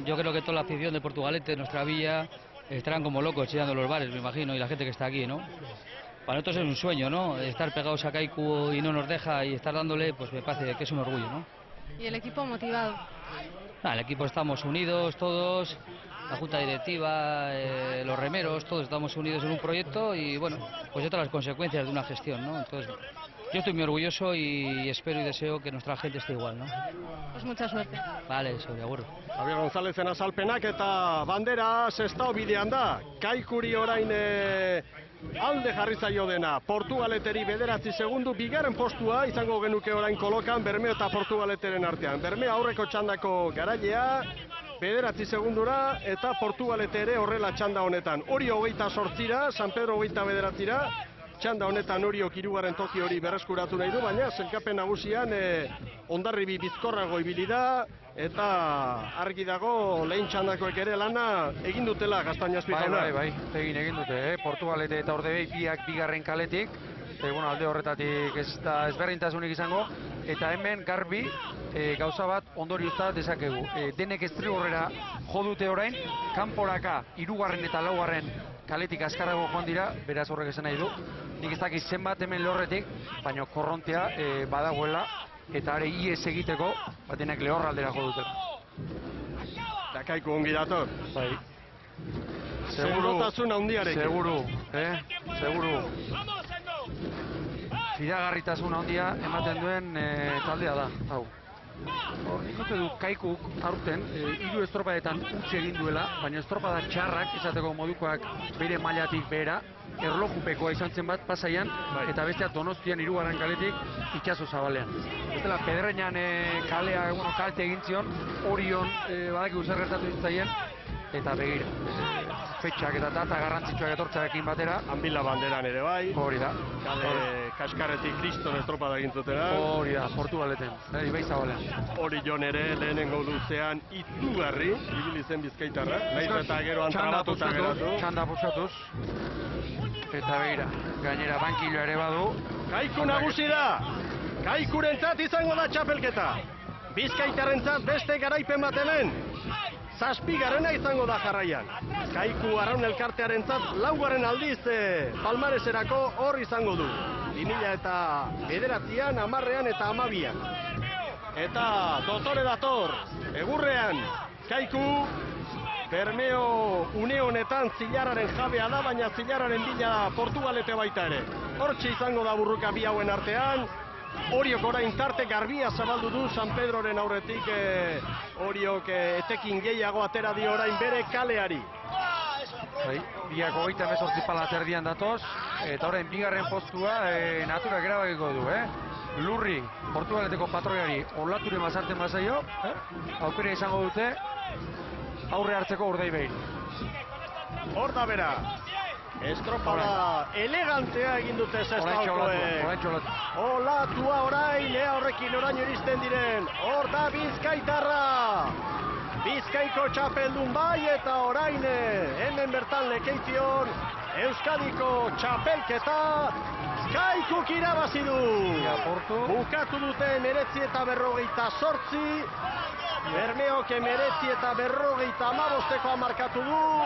Yo creo que toda la afición de Portugalete, nuestra villa, estarán como locos chillando los bares, me imagino, y la gente que está aquí, ¿no? Para nosotros es un sueño, ¿no? Estar pegados a Kaiku y no nos deja y estar dándole, pues me parece que es un orgullo, ¿no? Y el equipo motivado. El equipo estamos unidos todos la junta directiva, los remeros, todos estamos unidos en un proyecto y bueno, pues todas las consecuencias de una gestión, ¿no? Entonces, yo estoy muy orgulloso y espero y deseo que nuestra gente esté igual, ¿no? Pues mucha suerte. Vale, sobre agur. Javier Gonzalezen azalpenak eta bandera Sestao bidean da. Kaikuri orain alde jarri zaio dena. Portugaleteri 9 segundu, bigarren postua izango genuke orain kolokan Bermeo eta Portugaleteren artean. Bermeo aurreko txandako garailea, 9 segundura eta Portugalete ere horrela txanda honetan. Orio 28ra, San Pedro 29ra, txanda honetan Oriok 3. toki hori berreskuratu nahi du, baina sailkapen nagusian Hondarribi bizkorrago ibili da, eta argi dago lehen txandakoek ere lana egin dutela Gaztañazpi jauna. Bai, egin dute, Portugalete eta Ordebei biak bigarren kaletik, alde horretatik ez da ezberdintasunik izango, eta hemen garbi gauza bat ondoriozta dezakegu. Denek estrigorrera jo dute orain, kanporaka 3. eta 4. kaletik azkarrago joan dira, beraz horrek esan nahi du. Nik ez dakit zenbat hemen lehorretik, baina korrontea badagoela, eta are ies egiteko, denek lehorraldera jo dutela. Da Kaiku ongi dator. Bai. Segurotasun handiarekin. Seguru. Fidagarritasun handia ematen duen taldea da, hau. Nik uste dut Kaikuk aurten 3 estropadetan utzi egin duela, baina estropada txarrak, esateko modukoak bere mailatik behera, erlojupekoa izan zen bat pasaian, eta bestea Donostian 3. kaletik itxaso zabalean. Bestela Pedreñan kalea kalte egin zion, Orion badakigu zer gertatu zitzaien, eta begira. Fetxak eta data garrantzitsuak etortzarekin batera. Anbila banderan ere bai. Hori da. Kale Kaskarretik Kriston estropada egin zutera. Hori da, Portugaleten, Ibai Zabalean. Orion ere lehenengo luzean izugarri, ibili zen bizkaitarra. Naiz eta geroan trabatuta geratu. Txanda puskatuz. Eta begira, gainera bankilo ere badu. Kaiku nagusi da! Kaikurentzat izango da txapelketa. Bizkaitarrentzat beste garaipen bat hemen. 7. izango da jarraian. Kaiku Arraun elkartearentzat 4. aldiz palmareserako hor izango du. 2009an, 10an eta 12an. Eta dotore dator, egurrean, Kaiku, Bermeo une honetan zilarraren jabea da, baina zilarraren bila Portugalete baita ere. Hortxe izango da burruka bi hauen artean. Oriok orain tarte garbia zabaldu du San Pedroren aurretik, Oriok etekin gehiago atera dio orain bere kaleari. Biak 38 pala terdian datoz, eta orain bigarren postua naturak erabakiko du, Lurri, Portugaleteko patroiari olaturen bazarten bazaio, aukera izango dute, aurre hartzeko Urdaibeiri. Hor da bera, estropada elegantea egin dute Sestaokoek. Olatua orain, horrekin oraino iristen diren, hor da Bizkaitarra! Bizkaiko txapeldun bai eta orain hemen bertan lekeition Euskadiko txapelketa Kaikuk irabazi du! Bukatu dute 1958, Bermeok 1958 markatu du,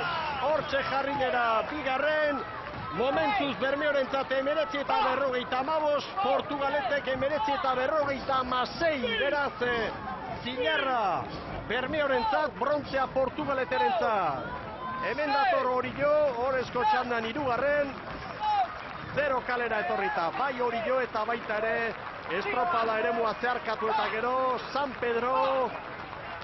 hortxe jarri dira bigarren, momentuz Bermeorentzat 1958, Portugaletek 1956, beraz zilarra Bermeorentzat, brontzea Portugaleterentzat. Hemen dator Orio, horrezko txandan 3. 0 kalera etorrita, bai Orio eta baita ere, estropada eremua zeharkatu eta gero, San Pedro,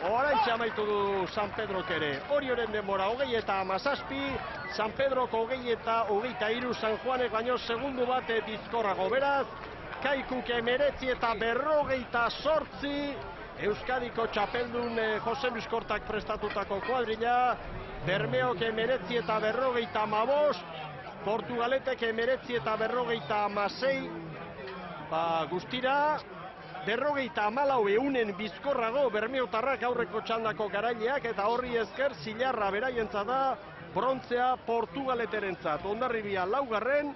oraintxe amaitu du San Pedrok ere. Orioren denbora 20:17, San Pedroko 20:23, San Juanek baino segundu bat bizkorrago. Beraz, Kaikuk 19:48, Euskadiko txapeldun Jose Luis Kortak prestatutako kuadrilla, Bermeok 19:55, Portugaletek 19:56, guztira, 54 eunen bizkorrago Bermeotarrak aurreko txandako garaileak, eta horri esker zilarra beraientza da, brontzea Portugaleterentzat. Hondarribia 4,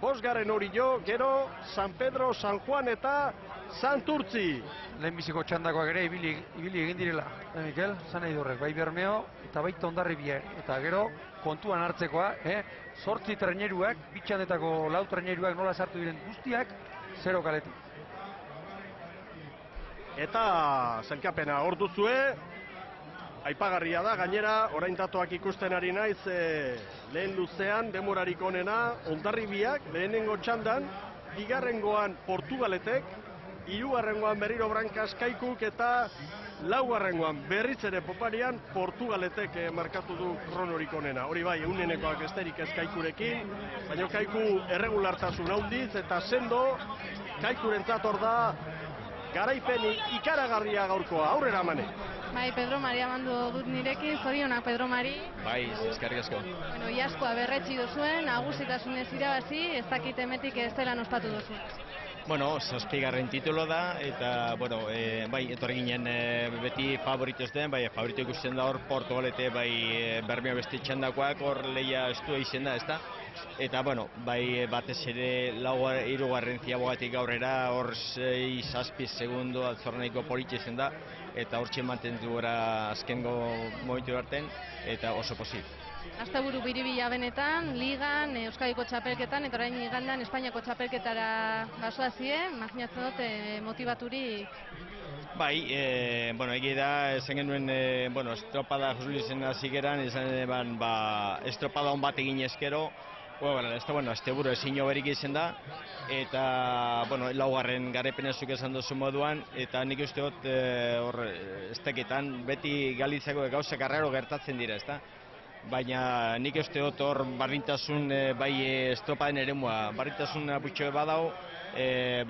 5. Orio, gero San Pedro, San Juan eta Santurtzi. Lehenbiziko txandakoak ere ibili egin direla, Mikel, zan nahi durrek, bai Bermeo eta baita Hondarribia, eta gero kontuan hartzekoa, 8 treneruak, bitxandetako 4 treneruak nola sartu diren guztiak, 0 kaletik. Eta zelkapena hor duzue, aipagarria da, gainera, orain datuak ikusten ari naiz, lehen luzean, demorarik onena, Hondarribiak, lehenengo txandan, bigarrengoan Portugaletek, hirugarrengoan berriro Brancas Kaikuk eta laugarrengoan berriz ere poparian Portugaletek markatu du kronorik onena. Hori bai, egunenekoak besterik ez Kaikurekin, baina Kaiku erregulartasun handiz eta sendo, Kaikurentzat hor da garaipen ikaragarria gaurkoa, aurrera mane. Bai, Pedro Mari amandu dut nirekin, zorionak Pedro Mari. Bai, eskerrik asko. Bueno, iaskoa berretsi duzuen, nagusitasunez irabazi, ez dakit emetik ez dela ospatu duzuen. Bueno, 7. titulo da, eta, bueno, bai, etorri ginen beti favorito ez den, bai, favorito ikusten da hor Portugalete, bai, Bermeo beste txandakoak, hor lehia estua izen da, ez da? Eta, bueno, bai, batez ere, hirugarren ziabogatik aurrera, hor 6-7 segundo altzornaiko politxe izen da, eta hor mantendu gara azkengo momentu harten, eta oso pozik. Asteburu biribila benetan, Ligan, Euskadiko txapelketan, eta orain igandan Espainiako txapelketara basoazie, imaginatzen dut motibaturik. Bai, bueno, egi da, esan genuen, bueno, estropada Josulizen hasi geran, esan eban, estropada hon bat egin eskero, bueno, asteburu ezin berik izen da, eta, bueno, laugarren garepenezuk esan duzu moduan, eta nik uste dut, hor, esteketan, beti Galiziako gauzak arraro gertatzen dira, ezta? Baina nik uste dut hor barrintasun bai estropaden eremua, barrintasun aputxo badau,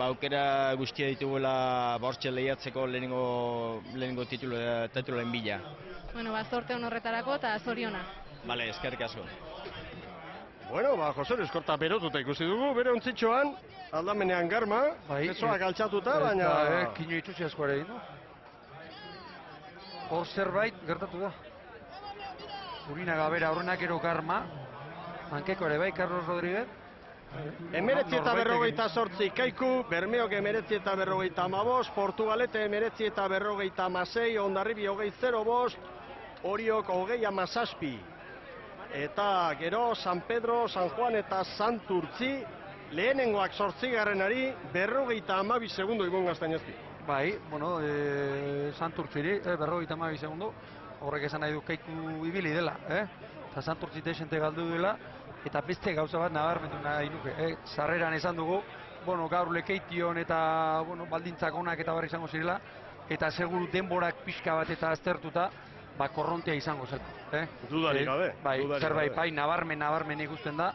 aukera guztia ditugula hortxe lehiatzeko lehenengo tituloen bila. Bueno, zorte hon horretarako eta zoriona. Bale, eskerrik asko. Bueno, Jose Luis Korta berotuta ikusi dugu, bere ontzitxoan, aldamenean garma, besoak altxatuta, baina... Kino itxutxe asko ere egin du. Hor zerbait gertatu da. Urinaga bera horrenak ero garma, hankeko ere bai, Carlos Rodríguez. 1958 Kaiku, Bermeok 1955, Portugalete 1956, Hondarribi 20-5, Oriok 20-17. Eta gero San Pedro, San Juan eta Santurtzi, lehenengoak 8garrenari 52 segundo Ibon Gaztainazpi. Bai, bueno, Santurtziri, 52 segundo. Horrek esan nahi du Kaiku ibili dela, eta Santurtzi desente galdu dela, eta beste gauza bat nabarmendu nahi nuke. Sarreran esan dugu, bueno, gaur lekeition eta baldintzak onak eta barri izango zirela, eta seguru denborak pixka bat eta aztertuta, korrontea izango zela. Dudarik gabe. Bai, zerbait, bai, nabarmen ikusten da,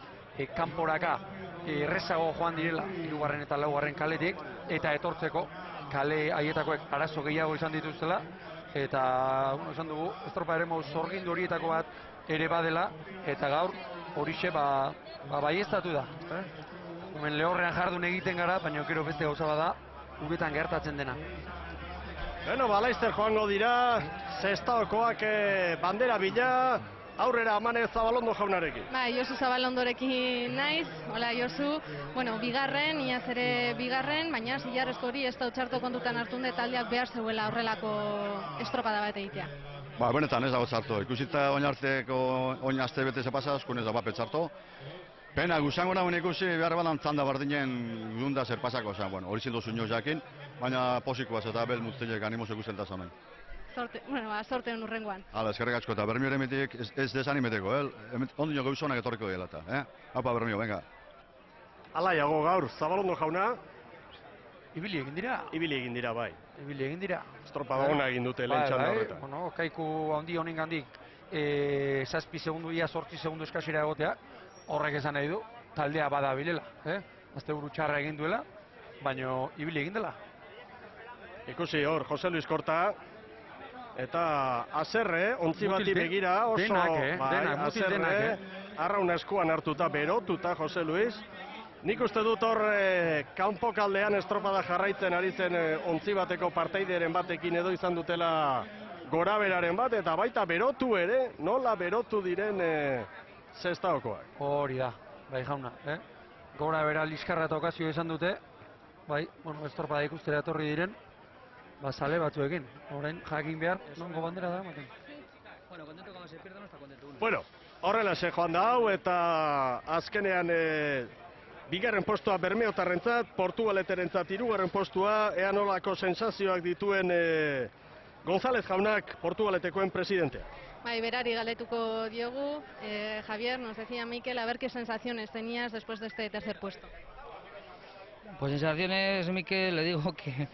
kanporaka errezago joan direla, 3. eta 4. kaletik, eta etortzeko kale haietakoek arazo gehiago izan dituztela, eta, esan dugu, estropa ere zorgindu horietako bat ere badela, eta gaur horixe baieztatu da. Hemen lehorrean jardun egiten gara, baina gero beste gauza bada, uretan gertatzen dena. Bueno, Laster joango dira, Sestaokoak bandera bila, aurrera Mane Zabalondo jaunarekin. Bai, Josu Zabalondorekin naiz, hola Josu, bueno, bigarren, iaz ere bigarren, baina zilarrezko hori ez da txarto kontutan hartunde taldeak behar zeuela horrelako estropada bat egitea. Benetan ez dago txarto, ikusita oin aste bete zepasa, askun ez da bape txarto. Pena, guzango nagoen ikusi, behar badan txanda bardinen gunda zer pasako, hori zildo zuño jakin, baina posikoaz eta bel mutzilek animoz ikusten da zamen. Sorte hon urrengoan. Hala, eskerrik asko eta Bermio emetik ez desanimeteko, ondino gauzonak etorriko dela eta, Hapa Bermio, venga. Alaiago gaur, Zabalondo jauna. Ibili egin dira. Ibili egin dira, bai. Ibili egin dira. Estropada ona egin dute lehen txanda horretan. Bueno, Kaiku handi honen gandik 7 segundu, ia 8 segundu eskasira egotea, horrek esan nahi du, taldea bada bilela, asteburu txarra egin duela, baina ibili egin dela. Ikusi hor, Jose Luis Korta, eta azerre, ontzi bati begira, oso azerre, arrauna eskuan hartuta, berotuta Jose Luis. Nik uste dut hor kanpo kaldean estropada jarraitzen ari zen ontzi bateko parteideren batekin edo izan dutela goraberaren bat, eta baita berotu ere, nola berotu diren Sestaokoak. Hori da, bai jauna, gorabera liskarra eta okazio izan dute, bai, bueno, estropada ikustera etorri diren, sale batzuekin, orain jakin behar, nongo bandera da, maten. Bueno, contento cuando se pierde, no está contento uno. Bueno, horrela se joan da hau, eta azkenean bigarren postua Bermeotarrentzat, Portugaleterentzat 3. postua, ea nolako sensazioak dituen González jaunak Portugaletekoen presidentea. Bai, berari galetuko diogu. Javier, nos decía Mikel, a ver qué sensaciones tenías después de este tercer puesto. Pues sensaciones, Mikel, le digo que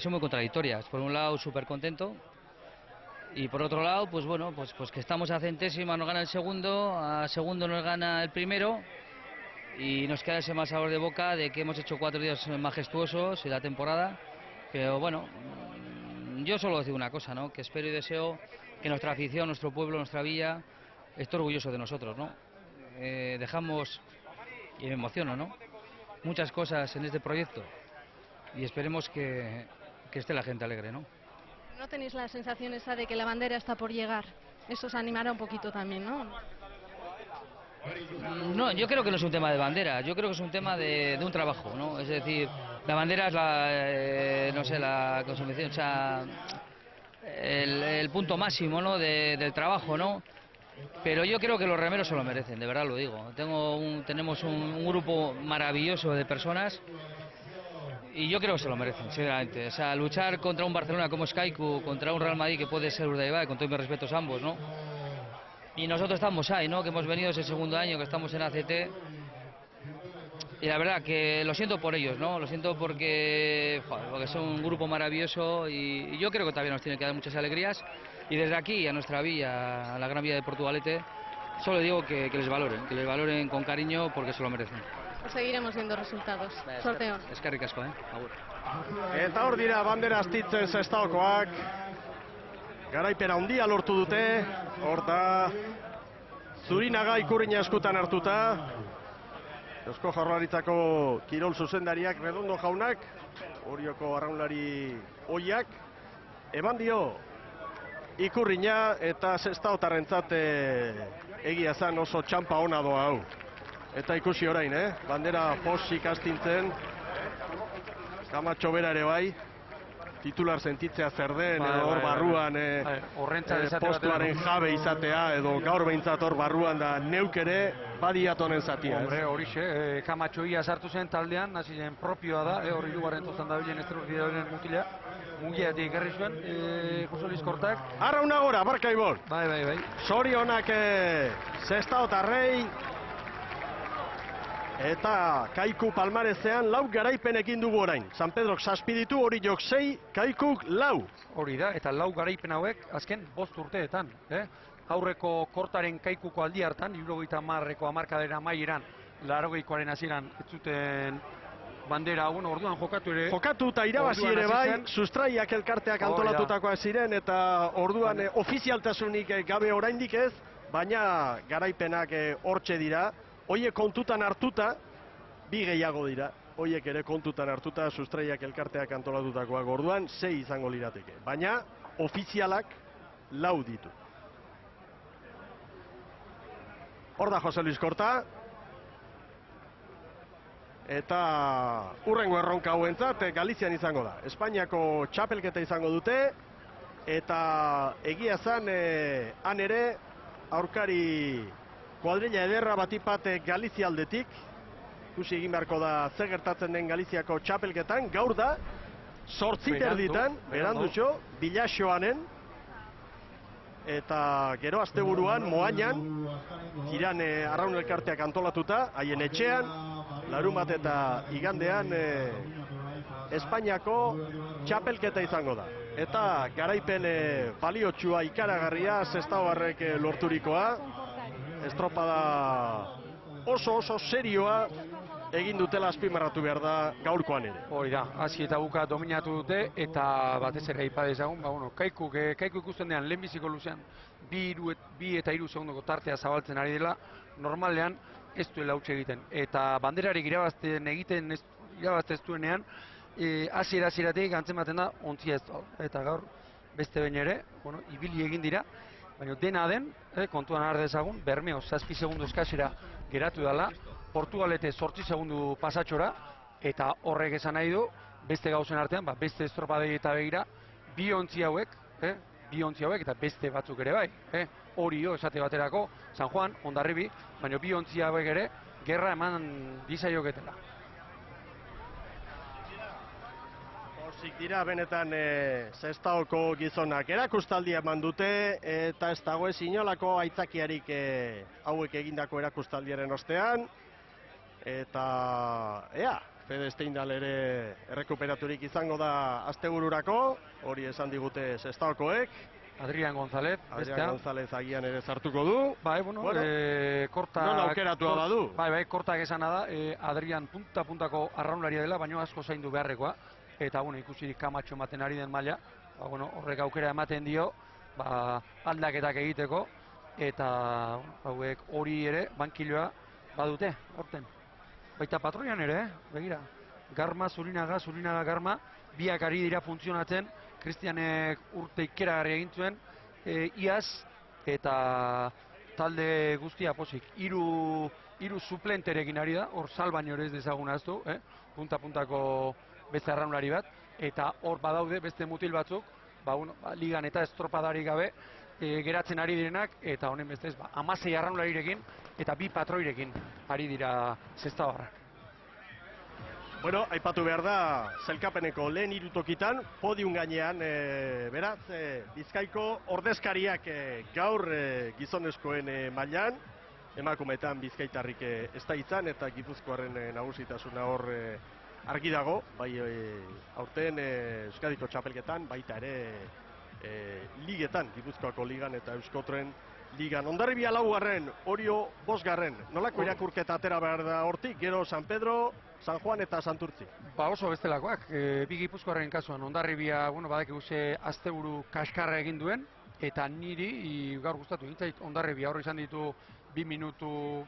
son muy contradictorias. Por un lado, súper contento. Y por otro lado, pues bueno, pues que estamos a centésima, nos gana el segundo, a segundo nos gana el primero. Y nos queda ese mal sabor de boca de que hemos hecho 4 días majestuosos en la temporada. Pero bueno, yo solo decir una cosa, ¿no? Que espero y deseo que nuestra afición, nuestro pueblo, nuestra villa esté orgulloso de nosotros, ¿no? Dejamos, y me emociono, ¿no?, muchas cosas en este proyecto y esperemos que esté la gente alegre, ¿no? ¿No tenéis la sensación esa de que la bandera está por llegar? Eso os animará un poquito también, ¿no? No, yo creo que no es un tema de bandera, yo creo que es un tema de un trabajo, ¿no? Es decir, la bandera es la, no sé, la consumición, o sea, el punto máximo, ¿no?, del trabajo, ¿no? Pero yo creo que los remeros se lo merecen, de verdad lo digo. Tenemos un grupo maravilloso de personas y yo creo que se lo merecen, sinceramente. O sea, luchar contra un Barcelona como es Kaiku, contra un Real Madrid que puede ser Urdaibai, con todos mis respetos a ambos, ¿no? Y nosotros estamos ahí, ¿no?, que hemos venido ese segundo año, que estamos en ACT. Y la verdad que lo siento por ellos, ¿no? Lo siento porque son un grupo maravilloso y yo creo que todavía nos tiene que dar muchas alegrías. Y desde aquí, a nuestra villa, a la gran villa de Portugalete, solo digo que les valoren con cariño porque se lo merecen. Pues seguiremos viendo resultados. Sorteo. Eskerrik asko, agur. Eta hor dira bandera astitzen Sestaokoak. Garaipena handia lortu dute. Hor da Zurinaga Ikurriña eskutan hartuta. Eusko Jaurlaritzako kirol zuzendariak Redondo jaunak, Orioko arraunlari oiak, eman dio Ikurriña eta Sestaotarrentzat egia zan oso txampa ona doa hau. Eta ikusi orain, bandera posik astintzen, Kamatxo bera ere bai, titular sentitzea zer den, edo hor barruan postuaren jabe izatea, edo gaur behintzat hor barruan da neuk ere badiatonen zatia. Hombre, horixe, Kamatxo ia sartu zen taldean, hasi zen propioa da, hor hirugarren tozan dabilen estruzbidearen mutila, mungiatik egarri zuen, Jose Luis Kortak. Arrauna gora, barka Ibon. Bai. Zorionak Sestaotarrei, eta Kaiku palmarezean 4 garaipenekin dugu orain. San Pedrok 7 ditu, Oriok 6, Kaikuk 4. Hori da, eta 4 garaipen hauek azken 5 urteetan. Aurreko Kortaren Kaikuko aldi hartan, 70ko hamarkadaren amaieran, 80koaren hasieran ez zuten bandera, bueno, orduan jokatu ere. Jokatu eta irabazi ere bai, sustraiak elkarteak antolatutakoa ziren, eta orduan ofizialtasunik gabe oraindik ez, baina garaipenak hortxe dira. Hoiek kontutan hartuta, 2 gehiago dira. Hoiek ere kontutan hartuta, sustraiak elkarteak antolatutakoak orduan, 6 izango lirateke. Baina, ofizialak 4 ditu. Hor da Jose Luis Korta. Eta hurrengo erronka hauentzat Galizian izango da. Espainiako txapelketa izango dute. Eta egia zan, han ere, aurkari kuadrilla ederra batipat Galizia aldetik. Ikusi egin beharko da zer gertatzen den Galiziako txapelketan. Gaur da, 8 ditan, berandutxo, Bilaxoanen. Eta gero asteburuan, Moañan, Jiran arraun elkarteak antolatuta, haien etxean, Larunbat eta igandean Espainiako txapelketa izango da. Eta garaipen baliotsua ikaragarria Sestaoarrek lorturikoa. Estropada oso serioa egin dutela azpimarratu behar da gaurkoan ere. Hori da, hasi eta buka dominatu dute eta batez ere aipa dezagun, Kaiku ikusten dean lehenbiziko luzean 2 eta 3 segundoko tartea zabaltzen ari dela, normalean ez duela huts egiten. Eta banderarik irabazten ez duenean, hasieratik antzematen da ontzia ez da. Eta gaur, beste behin ere, ibili egin dira, baina dena den, kontuan har dezagun, Bermeo 7 segundu eskasera geratu dela, Portugalete 8 segundu pasatxora, eta horrek esan nahi du, beste gauzen artean, beste estropadei eta begira, 2 ontzi hauek, eta beste batzuk ere bai, Orio esate baterako, San Juan, Hondarribi, baina 2 ontzi hauek ere, gerra eman dizaioketela. Pozik dira benetan Sestaoko gizonak erakustaldia eman dute eta ez dago ez inolako aitzakiarik hauek egindako erakustaldiaren ostean. Eta ea, Fede Steindal ere errekuperaturik izango da astebururako, hori esan digute Sestaokoek. Adrian González, Adrian González agian ere sartuko du. Bai, bueno, kortak... Non aukeratua badu. Bai, kortak esana da, Adrian puntako arraunlaria dela, baino asko zaindu beharrekoa. Eta, bueno, ikusirik Kamatxo ematen ari den maila, horrek aukera ematen dio, aldaketak egiteko, eta hauek hori ere, bankiloa badute, horten. Baita patroian ere, begira, Garma, Zurinaga, Garma, biak ari dira funtzionatzen, Kristianek urte ikeragarri egin zuen, iaz, eta talde guztia pozik, hiru suplenterekin ari da, hor Salbaino ere ez dezagun ahaztu, puntako beste arraunlari bat, eta hor badaude beste mutil batzuk, ligan eta estropadari gabe geratzen ari direnak, eta honen bestez 16 arraunlarirekin eta 2 patroirekin ari dira Sestaoarrak. Bueno, aipatu behar da, sailkapeneko lehen 3 tokitan, podium gainean, beraz, Bizkaiko ordezkariak gaur gizonezkoen mailan, emakumeetan bizkaitarrik ez da izan, eta Gipuzkoaren nagusitasuna hor argi dago, bai aurten Euskadiko txapelketan, baita ere ligetan, Gipuzkoako ligan eta Euskotren ligan. Hondarribia 4., Orio 5. Nolako irakurketa atera behar da hortik, gero San Pedro, San Juan eta Santurtzi? Oso bestelakoak, bi Gipuzkoaren kasuan, Hondarribia, badakigu ze asteburu kaskarra egin duen, eta niri gaur gustatu nintzait Hondarribia hor izan ditu 2 minutu,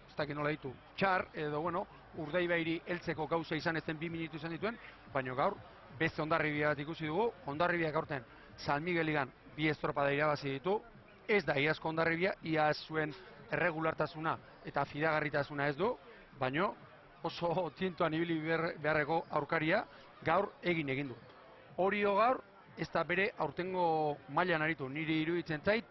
ez dakit nola ditu, txar, edo Urdaibairi heltzeko gauza izan ez den 2 minutu izan dituen, baina gaur beste Hondarribia bat ikusi dugu, Hondarribiak aurten San Migueligan 2 estropada irabazi ditu, ez da iazko Hondarribia, iaz zuen erregulartasuna eta fidagarritasuna ez du, baina oso tientoan ibili beharreko aurkaria gaur egin du. Orio gaur ez da bere aurtengo mailan aritu, niri iruditzen zait,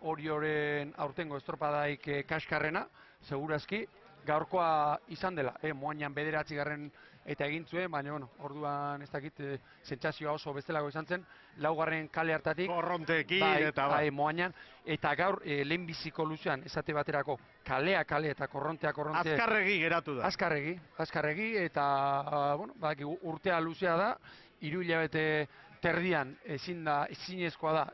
Orioren aurtengo estropadaik kaskarrena, segurazki, gaurkoa izan dela, Moañan 9. eta egin zuen, baina, orduan ez dakit, sentsazioa oso bestelako izan zen, 4. kale hartatik, korronteekin eta Moañan, eta gaur lehenbiziko luzean, esate baterako, kalea kale eta korrontea. Azkarregi geratu da. Azkarregi, eta, urtea luzea da, 3 hilabete terdian ezinezkoa da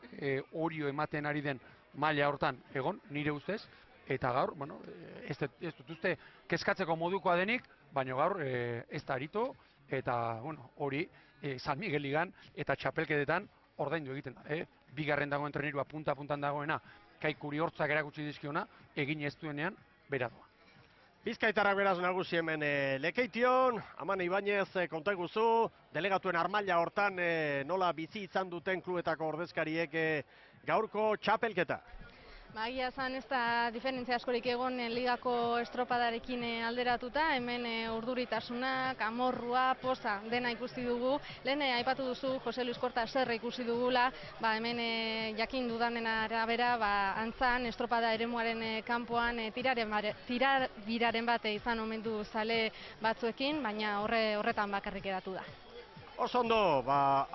Orio ematen ari den maila hortan egon, nire ustez, eta gaur, ez dut uste kezkatzeko modukoa denik, baina gaur ez da aritu, eta hori San Miguel ligan eta txapelketetan ordaindu egiten da. 2. dagoen trenirua punta-puntan dagoena, Kaikuri hortzak erakutsi dizkiona, egin ez duenean, bera doa. Bizkaitarrak beraz nagusi hemen Lekeition, Amane Ibañez konta eguzu, delegatuen armaila hortan nola bizi izan duten klubetako ordezkariek gaurko txapelketa. Egia esan ez da diferentzia askorik egon ligako estropadarekin alderatuta, hemen urduritasunak, amorrua, poza, dena ikusi dugu. Lehen aipatu duzu Jose Luis Korta zerra ikusi dugula, hemen jakin dudanen arabera, antzan estropada eremuaren kanpoan tirabiraren bat izan omen du zale batzuekin, baina horretan bakarrik edatu da. Oso ondo,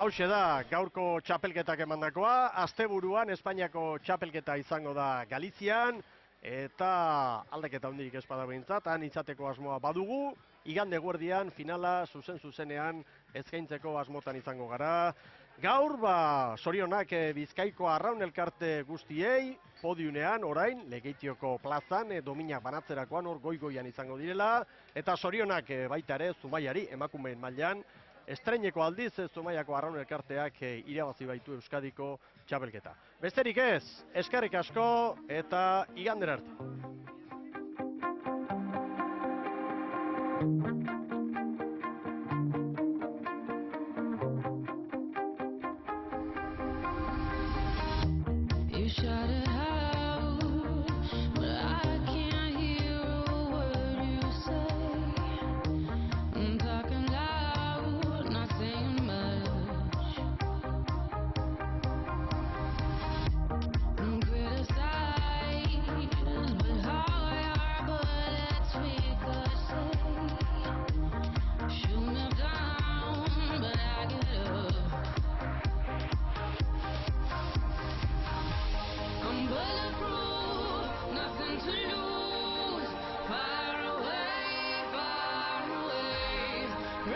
hauxe da gaurko txapelketak emandakoa, asteburuan Espainiako txapelketa izango da Galizian, eta aldaketa handirik ez bada behintzat, han izateko asmoa badugu, igande eguerdian finala zuzenean eskaintzeko asmotan izango gara. Gaur, sorionak Bizkaiko arraun elkarte guztiei, podiunean orain, Lekeitioko plazan, dominak banatzerakoan hor goigoian izango direla, eta sorionak baita ere Zumaiari emakumeen mailan, estreineko aldiz Zumaiako arraun elkarteak irabazi baitu Euskadiko txapelketa. Besterik ez, eskerrik asko eta igandera arte.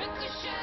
Ricochet.